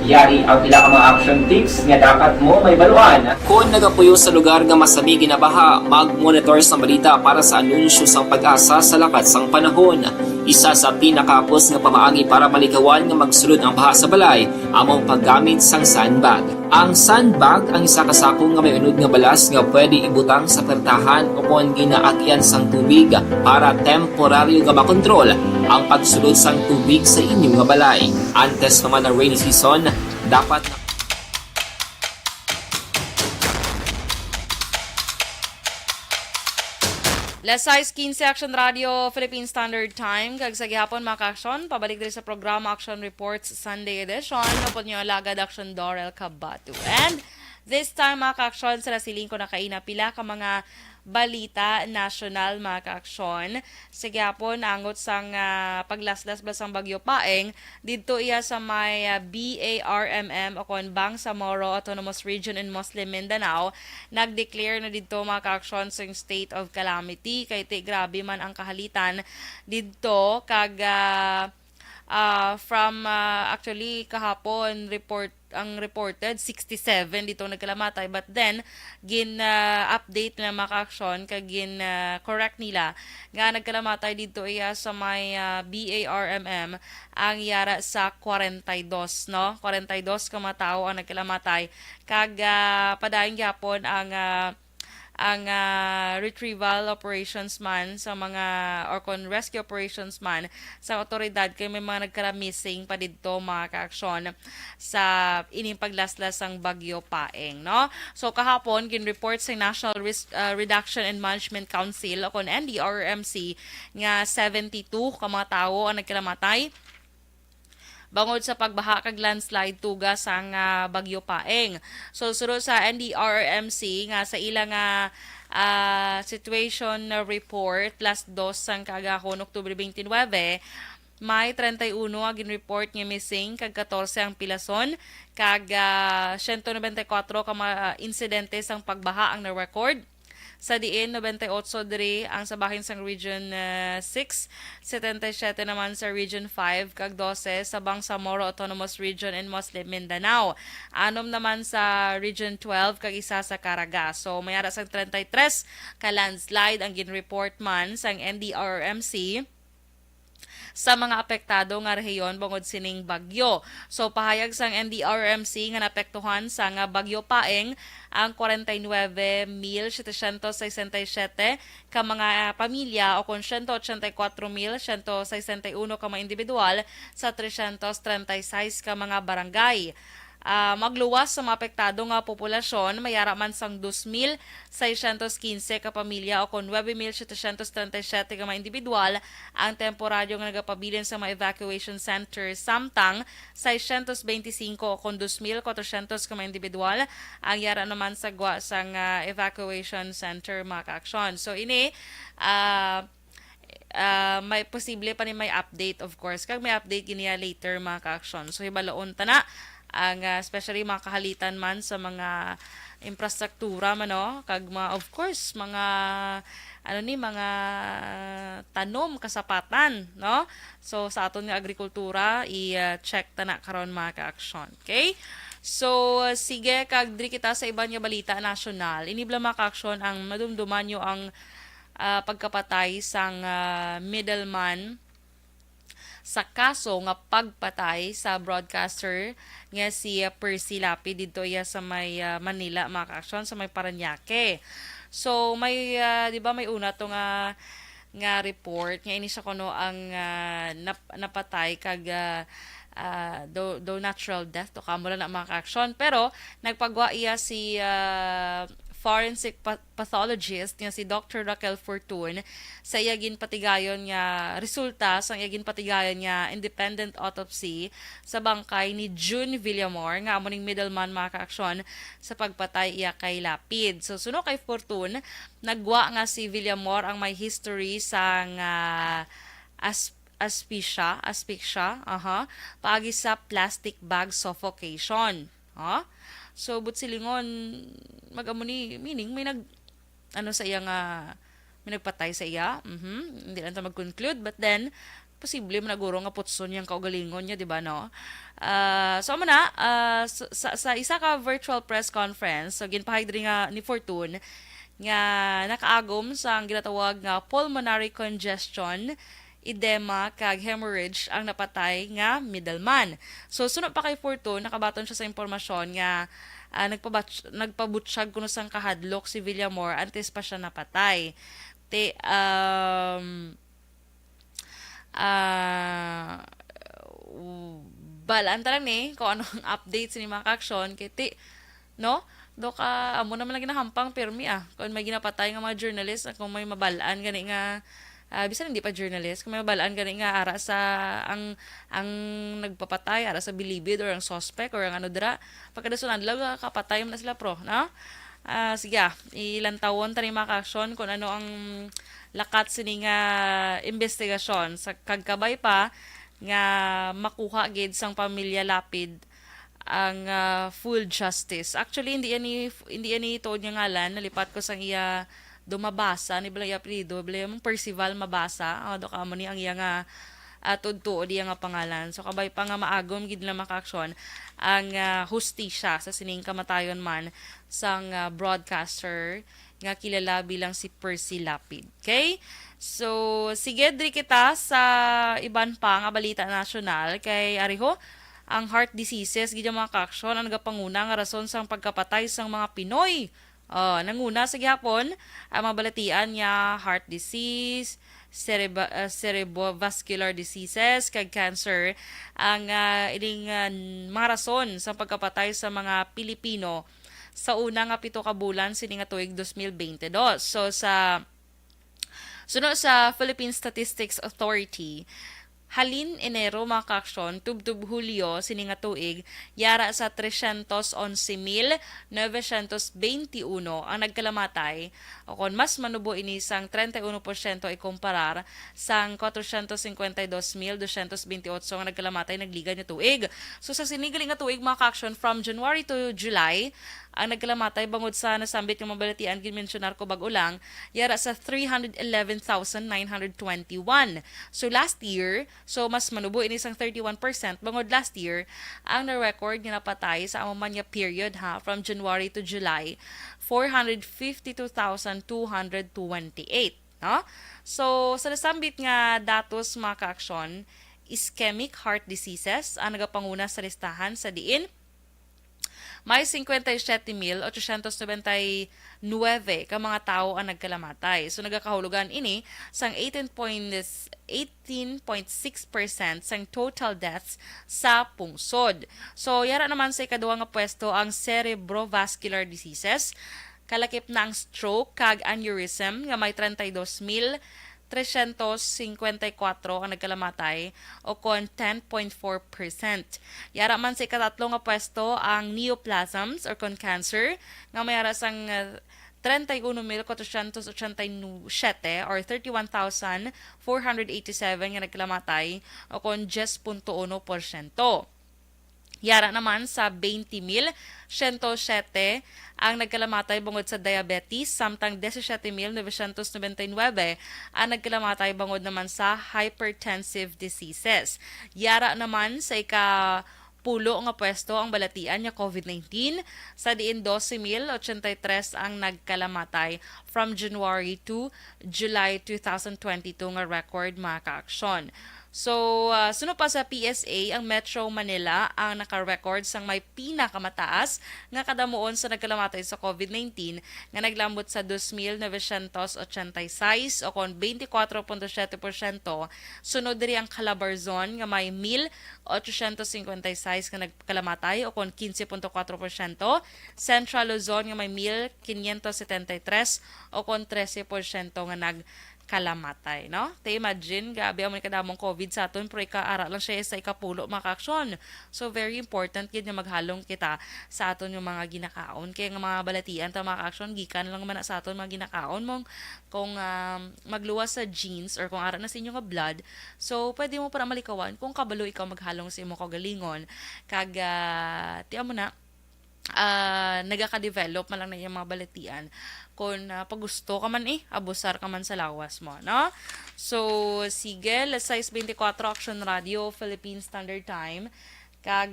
Speaker 20: Yari ang pila ka mga action tips nga dapat mo may baluan.
Speaker 21: Kung nagapuyo sa lugar nga masabi ginabaha, mag-monitor sa balita para sa anunsyo sang pag-asa sa lakat sang panahon. Isa sa pinakapos nga pamaagi para malikawan nga magsulod ang baha sa balay, among paggamit sang sandbag. Ang sandbag ang isa ka sako nga may unod nga balas nga pwede ibutang sa pertahan o kung ginaagyan sang tubig para temporaryo nga makontrol ang pagsulod sang tubig sa inyong nga balay. Antes naman ng rainy season, dapat na
Speaker 1: Last size 15 Action Radio, Philippine Standard Time. Kag sa gihapon mga ka-aksyon, pabalik din sa programa Action Reports Sunday Edition. Kapot nyo alagad Action Dorel Cabatu. And this time mga ka-aksyon, sa nasiling ko na kaina pila ka mga balita national mga kaaksyon. Sa gyapon angot sang paglaslas basang Bagyo Paeng didto iya sa may BARMM o kon Bangsamoro Autonomous Region in Muslim Mindanao nag-declare na didto mga kaaksyon sa state of calamity kay ti grabe man ang kahalitan didto kag from actually kahapon reported 67 dito nagkalamatay but then update na maka-aksyon kag correct nila nga nagkalamatay dito iya sa may BARMM ang yara sa 42 no 42 ka mga tao ang nagkalamatay kag padayon gyapon ang retrieval operations man sa mga or kon rescue operations man sa otoridad kay may mga nagkara-missing pa didto mga kaaksyon sa ining paglaslas sang Bagyo Paeng no. So kahapon gin-report sa National Risk Reduction and Management Council o kon NDRRMC nga 72 ka mga tawo ang nagkalamatay bangod sa pagbaha kag landslide tugas sang Bagyo Paeng. So suro sa NDRRMC nga sa ilang situation report last dos sang kagahon Oktubre 29 may 31 ang gin-report nga missing kag 14 ang pilason kag 194 ka insidente sang pagbaha ang na-record. Sa diin, 98 diri ang sa bahin sang Region 6, 77 naman sa Region 5, kag 12 sa Bangsamoro Autonomous Region in Muslim Mindanao. 6 naman sa Region 12, kag isa sa Caraga. So, mayara sang 33 ka landslide ang gin-report man sang NDRRMC sa mga apektado nga rehiyon bangod sining bagyo. So pahayag sang NDRRMC nga naapektuhan sa nga Bagyo Paeng ang 49,767 ka mga pamilya o kung 184,161 ka mga individual sa 336 ka mga barangay. Magluwas sa maapektado nga populasyon, mayara man sang 2,615 ka pamilya o kon 9,737 ka mga individual ang temporaryo nga nagapabilin sa mga evacuation center samtang 625 o kon 2,400 ka mga individual ang yara naman sa sang evacuation center mga kaaksyon. So ini may posible pa ni may update of course kag may update giniya later mga kaaksyon. So hibalaon ta na ang especially mga kahalitan man sa mga infrastruktura man no kag mga of course mga mga tanom kasapatan no. So sa aton nga agrikultura i-check ta na karon mga kaaksyon. Okay? So sige kag diri kita sa iban nga balita nasyonal. Inibla mga kaaksyon ang madumduman nyo ang pagkapatay sang middleman sa kaso nga pagpatay sa broadcaster nga si Percy Lapid dito iya sa may Manila mga kaaksyon sa may Parañaque. So may di ba may una to nga report nga ini siya kuno ang napatay kag do natural death to kamo na mga kaaksyon pero nagpagwa iya si forensic pathologist nga si Dr. Raquel Fortun sa iyagin patigayon nga resulta sa iyagin patigayon nga independent autopsy sa bangkay ni June Villamor nga amo ning middleman mga kaaksyon sa pagpatay iya kay Lapid. So suno kay Fortun nagwa nga si Villamor ang may history sang asphyxia, paagi sa plastic bag suffocation. So, silingon, mag-amo ni, meaning, may sa iya nga, may nagpatay sa iya. Hindi lang ito mag-conclude, but then, posible managuro nga putson yung kaugalingon niya, di ba, no? So, sa isa ka virtual press conference, so, ginpahid rin nga ni Fortun, nga nakaagom sa ang ginatawag nga pulmonary congestion, edema kag hemorrhage ang napatay nga middleman. So sunod pa kay Fortun nakabaton siya sa impormasyon nga nagpabutsyag kuno sang kahadlok si Villamor antes pa siya napatay. Balaan ta lang kung anong updates ni mga kaaksyon kiti no do ka amo naman lang ginahampang permi kung may ginapatay nga mga journalist kung may mabalaan gani nga bisan hindi pa journalist kung may mabalaan gani nga ara sa ang nagpapatay ara sa bilibid or ang suspect or ang ano dira pagkadasunod lang kapatay mo na sila pro no sige, ilang taon tani maka-aksyon kung ano ang lakat sini nga investigasyon sa kagkabay pa nga makuha gid sang pamilya Lapid ang full justice. Actually hindi ani tuod nga ngalan, nalipat ko sang iya dumabasa ni Balay Apelido, Balay mong Percival Mabasa, do ka mo ni ang iya nga tudto di nga pangalan. So kabay pa nga maagom gid na makaaksyon ang hustisya sa sining kamatayon man sang broadcaster nga kilala bilang si Percy Lapid. Okay? So sige diri kita sa iban pa nga balita nasyonal kay ariho ang heart diseases gid mga kaaksyon ang nagapanguna nga rason sang pagkapatay sang mga Pinoy. Nanguna sa gihapon ang mabalatian niya heart disease, cerebrovascular diseases, kag cancer ang ining mga rason sa pagkapatay sa mga Pilipino sa una nga 7 ka bulan sini nga tuig 2022. So sunod sa Philippine Statistics Authority, halin Enero mga kaaksyon, tubtub Hulyo sini nga tuig, yara sa 311,921 ang nagkalamatay o kon mas manubo ini sang 31% ikumparar sang 452,228 ang nagkalamatay nagliga ni tuig. So sa sinigaling nga tuig mga kaaksyon, from January to July, ang nagkalamatay bangod sa nasambit ng mabalatian ginmensyonar ko bag ulang, yara sa 311,921. So last year, so mas manubo ini sang 31% bangod last year ang na-record nga napatay sa amuman nga period from January to July, 452,228, no? So sa nasambit nga datos mga kaaksyon, ischemic heart diseases ang nagapanguna sa listahan sa diin may 57,899 ka mga tao ang nagkalamatay. So nagakahulugan ini sang 18.6% sang total deaths sa pungsod. So yara naman sa ikaduha nga pwesto ang cerebrovascular diseases, kalakip na ang stroke kag aneurysm nga may 32,354 ang nagkalamatay o kon 10.4%. Yara man sa ikatatlo nga pwesto ang neoplasms or kon cancer nga may yara sang 31,487 or 31,487 nga nagkalamatay o kon 10.1%. Yara naman sa 20,107 ang nagkalamatay bangod sa diabetes, samtang 17,999 ang nagkalamatay bangod naman sa hypertensive diseases. Yara naman sa pulo nga pwesto ang balatian niya COVID-19 sa diin 12,083 ang nagkalamatay from January to July 2022 nga record mga kaaksyon. So, sunod pa sa PSA, ang Metro Manila ang naka-record sang may pinakamataas nga kadamuon sa nagkalamatay sa COVID-19 nga naglambot sa 2,986 o kon 24.7%. Sunod diri ang Calabarzon nga may 1,856 nga nagkalamatay o kon 15.4%. Central Luzon nga may 1,573 o kon 13% nga kalamatay, no? Te imagine, gabi ang kadamong COVID sa aton, pero ikaara lang siya sa ikapulo mga kaaksyon. So, very important yun na maghalong kita sa aton yung mga ginakaon. Kaya nga mga balatian, ta mga kaaksyon, gikan lang man sa aton mga ginakaon mong kung magluwas sa genes or kung ara na sa inyo nga blood. So, pwede mo para malikawan kung kabalo ikaw maghalong sa imong kagalingon. Kag, tiyan mo na, nagaka-develop man lang na yung mga balatian kung pag gusto ka man abusar ka man sa lawas mo, no? So, sige, alas 6:24 Action Radio, Philippine Standard Time. Kag,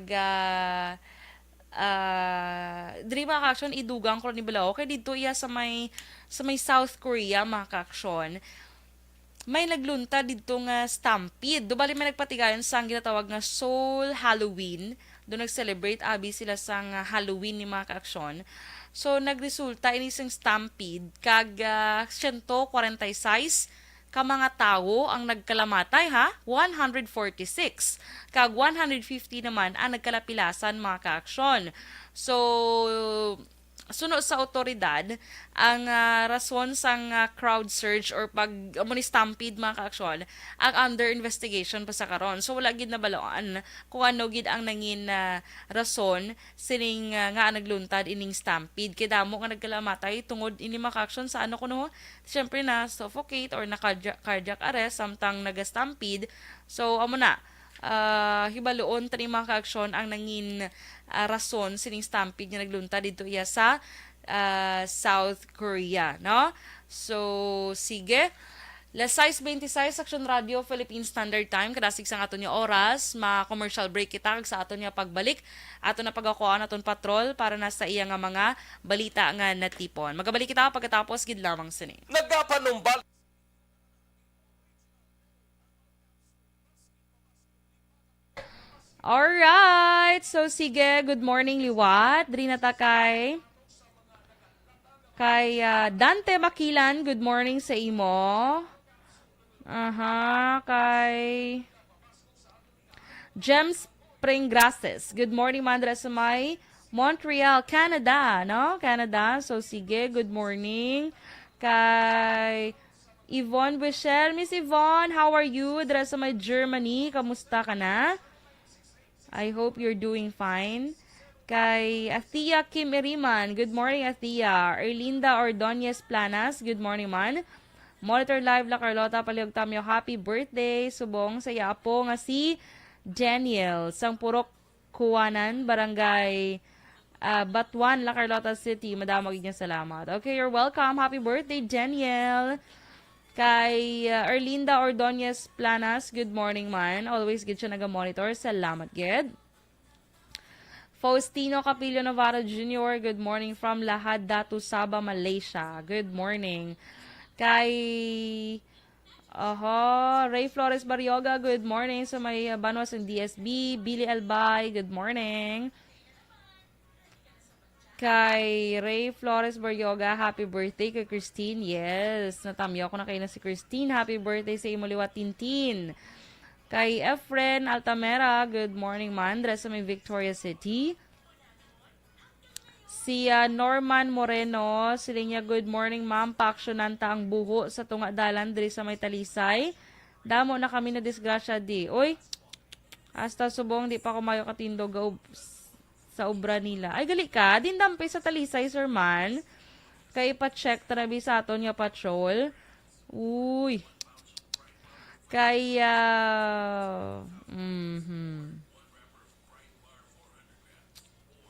Speaker 1: diri mga kaaksyon, idugang ko ni Bilao. Kaya dito iya sa may South Korea, mga kaaksyon, may naglunta dito nga stampede. Dubali may nagpatigayon sa ang ginatawag nga Seoul Halloween. Doon nag-celebrate abi sila sa Halloween ni mga kaaksyon. So, nagresulta ini isang stampede kag 146 ka mga tao ang nagkalamatay 146. Kag 150 naman ang nagkalapilasan mga kaaksyon. So, suno sa otoridad ang rason sang crowd surge or pag ni stampede mga kaaksyon ang under investigation pa sa karon. So wala gid na baloan kung ano gid ang nangin rason sining nga nagluntad ining stampede kay damo nga nagkalamatay tungod ini mga kaaksyon sa ano kuno syempre na suffocate or na cardiac arrest samtang naga-stampede. So amo na hibaloon tani mga kaaksyon ang nangin rason sining stampede nga nagluntad dito iya sa South Korea, no? So sige, 6:26 Action Radio Philippine Standard Time kadasig sang aton nga oras, ma-commercial break kita kag sa aton nga pagbalik aton na pagakuan aton patrol para na sa iya nga mga balita nga natipon. Magabalik kita pagkatapos gid lamang sini.
Speaker 6: Nagkapanumbal
Speaker 1: Alright, so sige, good morning Liwat. Diri na ta kay Dante Makilan, good morning sa imo. Kay Gems Pringgrases, good morning mandra sa may Montreal, Canada, no? Canada, so sige, good morning. Kay Yvonne Bichel, Miss Yvonne, how are you? Dira sa may Germany, kamusta ka na? I hope you're doing fine. Kay Athea Kim Iriman, good morning Athea. Erlinda Ordonez Planas, good morning man. Monitor live la Carlota Paliog Tamyo, happy birthday. Subong sa yapo nga si Daniel, sang Purok Kuwanan, Barangay Batuan, La Carlota City. Madamag niya salamat. Okay, you're welcome. Happy birthday Daniel. Kay Erlinda Ordonez Planas, good morning man. Always good siya naga-monitor. Salamat, good. Faustino Capillo Navarro Jr., good morning from Lahad Datu Sabah, Malaysia. Good morning. Kay Ray Flores Barrioga, good morning. Sa may Banos and DSB. Billy Albay, good morning. Kay Ray Flores Barrioga, happy birthday kay Christine. Yes, natamyo ko na kayo na si Christine. Happy birthday sa Imuliwa Tintin. Kay Efren Altamera, good morning man. Dres sa may Victoria City. Si Norman Moreno, sila niya, good morning ma'am. Paaksyonan ta ang buho sa tunga dalan diri sa may Talisay. Damo na kami na disgrasya di. Oy, hasta subong di pa kumayo katindog sa obra nila. Ay, gali ka. Dindampi sa Talisay, sir man. Kaya ipa-check tarabi sa aton nga patrol. Uy. Kaya,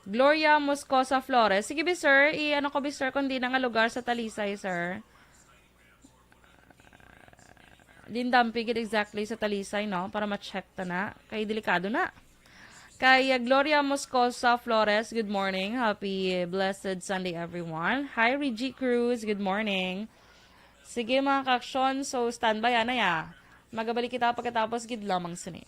Speaker 1: Gloria Moscosa Flores. Sige, sir. I-ano ko, sir, kung di na nga lugar sa Talisay, sir. Dindampi gid exactly sa Talisay, no? Para ma-check ta na. Kaya delikado na. Kay Gloria Moscosa Flores, good morning. Happy blessed Sunday everyone. Hi Reggie Cruz, good morning. Sige mga kaaksyon, so standby na ya. Magabalik kita pagkatapos gid lamang sini.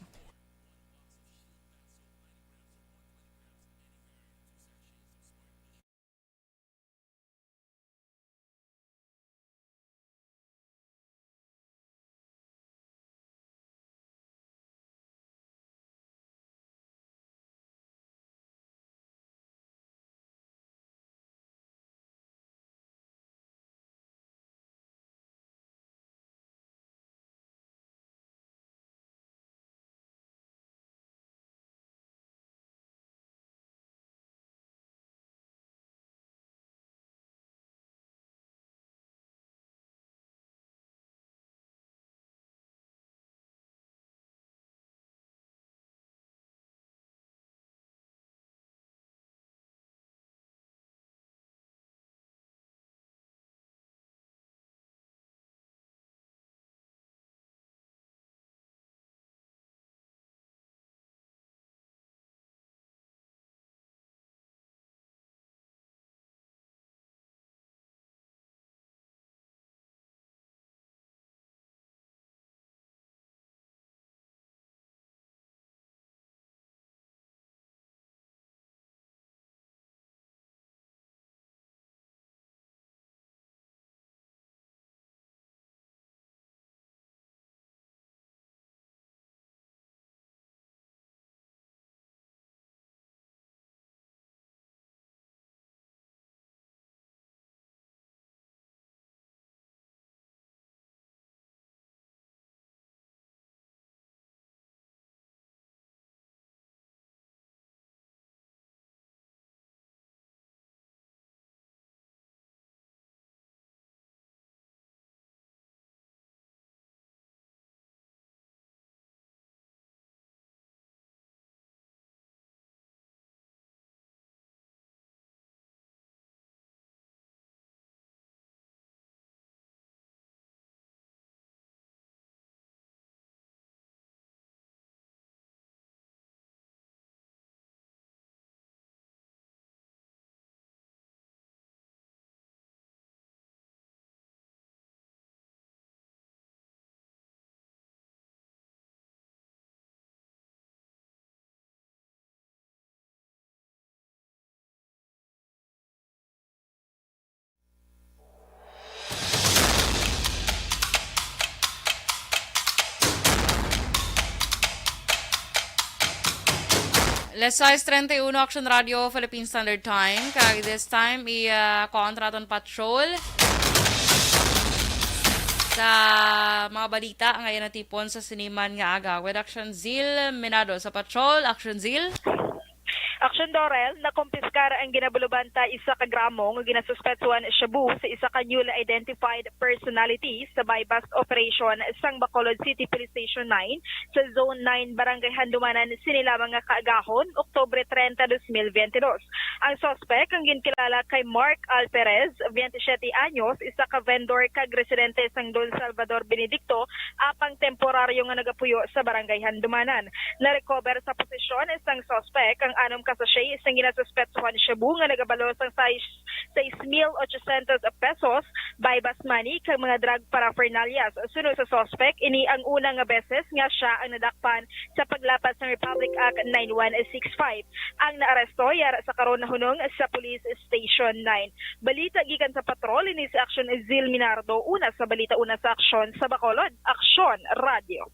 Speaker 1: Alas 6:31 Action Radio Philippine Standard Time. Kag this time kontraton patrol sa mga balita ngayon na tipon sa siniman nga aga. With Action Zil Minado sa patrol. Action Zil.
Speaker 5: Action Dorel, nakumpiskar ang ginabulubanta isa ka gramo nga ginasuspetsuhan shabu sa isa ka newly identified personality sa bypass operation sang Bacolod City Police Station 9 sa Zone 9 Barangay Handumanan sinila mga kaagahon Oktubre 30, 2022. Ang suspect ang ginkilala kay Mark Alperez, 27 anyos, isa ka vendor kag residente sang Don Salvador Benedicto, apang temporaryo nga nagapuyo sa Barangay Handumanan. Na-recover sa posisyon isang suspect ang anom ka sachet isang ginasuspetsuhan shabu nga nagabalo sang 6,800 pesos bypass money kag mga drug paraphernalias. Sunod sa suspect, ini ang unang nga beses nga siya ang nadakpan sa paglapas ng Republic Act 9165. Ang naaresto yara sa karon na hunong sa Police Station 9. Balita gikan sa patrol ini si Action Zil Minardo, una sa balita, una sa aksyon sa Bacolod, Aksyon Radio.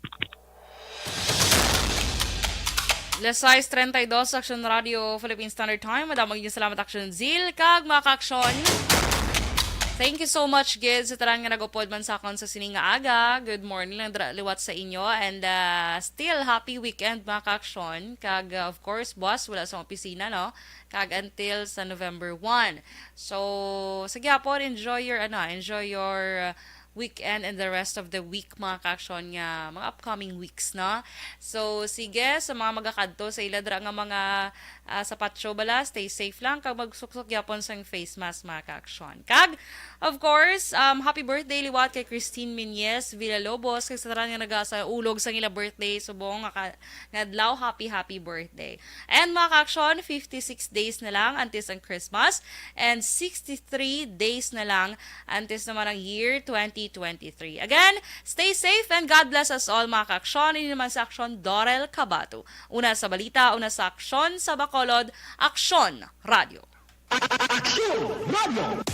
Speaker 1: Alas 6:32 Action Radio Philippine Standard Time. Madamang yung salamat Action Zil. Kag mga ka-aksyon, thank you so much, Gid, sa taran nga nag-upod man sa akon sa sining nga aga. Good morning lang liwat sa inyo. And still, happy weekend mga ka-aksyon. Kag, of course, boss, wala sa opisina, no? Kag until sa November 1. So, sige po, enjoy your weekend and the rest of the week mga ka-aksyon nga mga upcoming weeks, no? So sige, sa mga magakadto sa iladra nga mga sapat show bala, stay safe lang kag magsuksok yapon sang face mask mga ka-aksyon. Kag of course, happy birthday liwat kay Christine Minyes Villalobos kay sa taran nga nagasa ulog sang ila birthday subong nga adlaw, happy birthday. And mga ka-aksyon, 56 days na lang antes ang Christmas and 63 days na lang antes naman ang year 2023. Again, stay safe and God bless us all mga ka-aksyon. Ini naman sa Aksyon Dorel Cabato. Una sa balita, una sa aksyon sa Bacolod, Aksyon Radio.
Speaker 19: Aksyon Radio!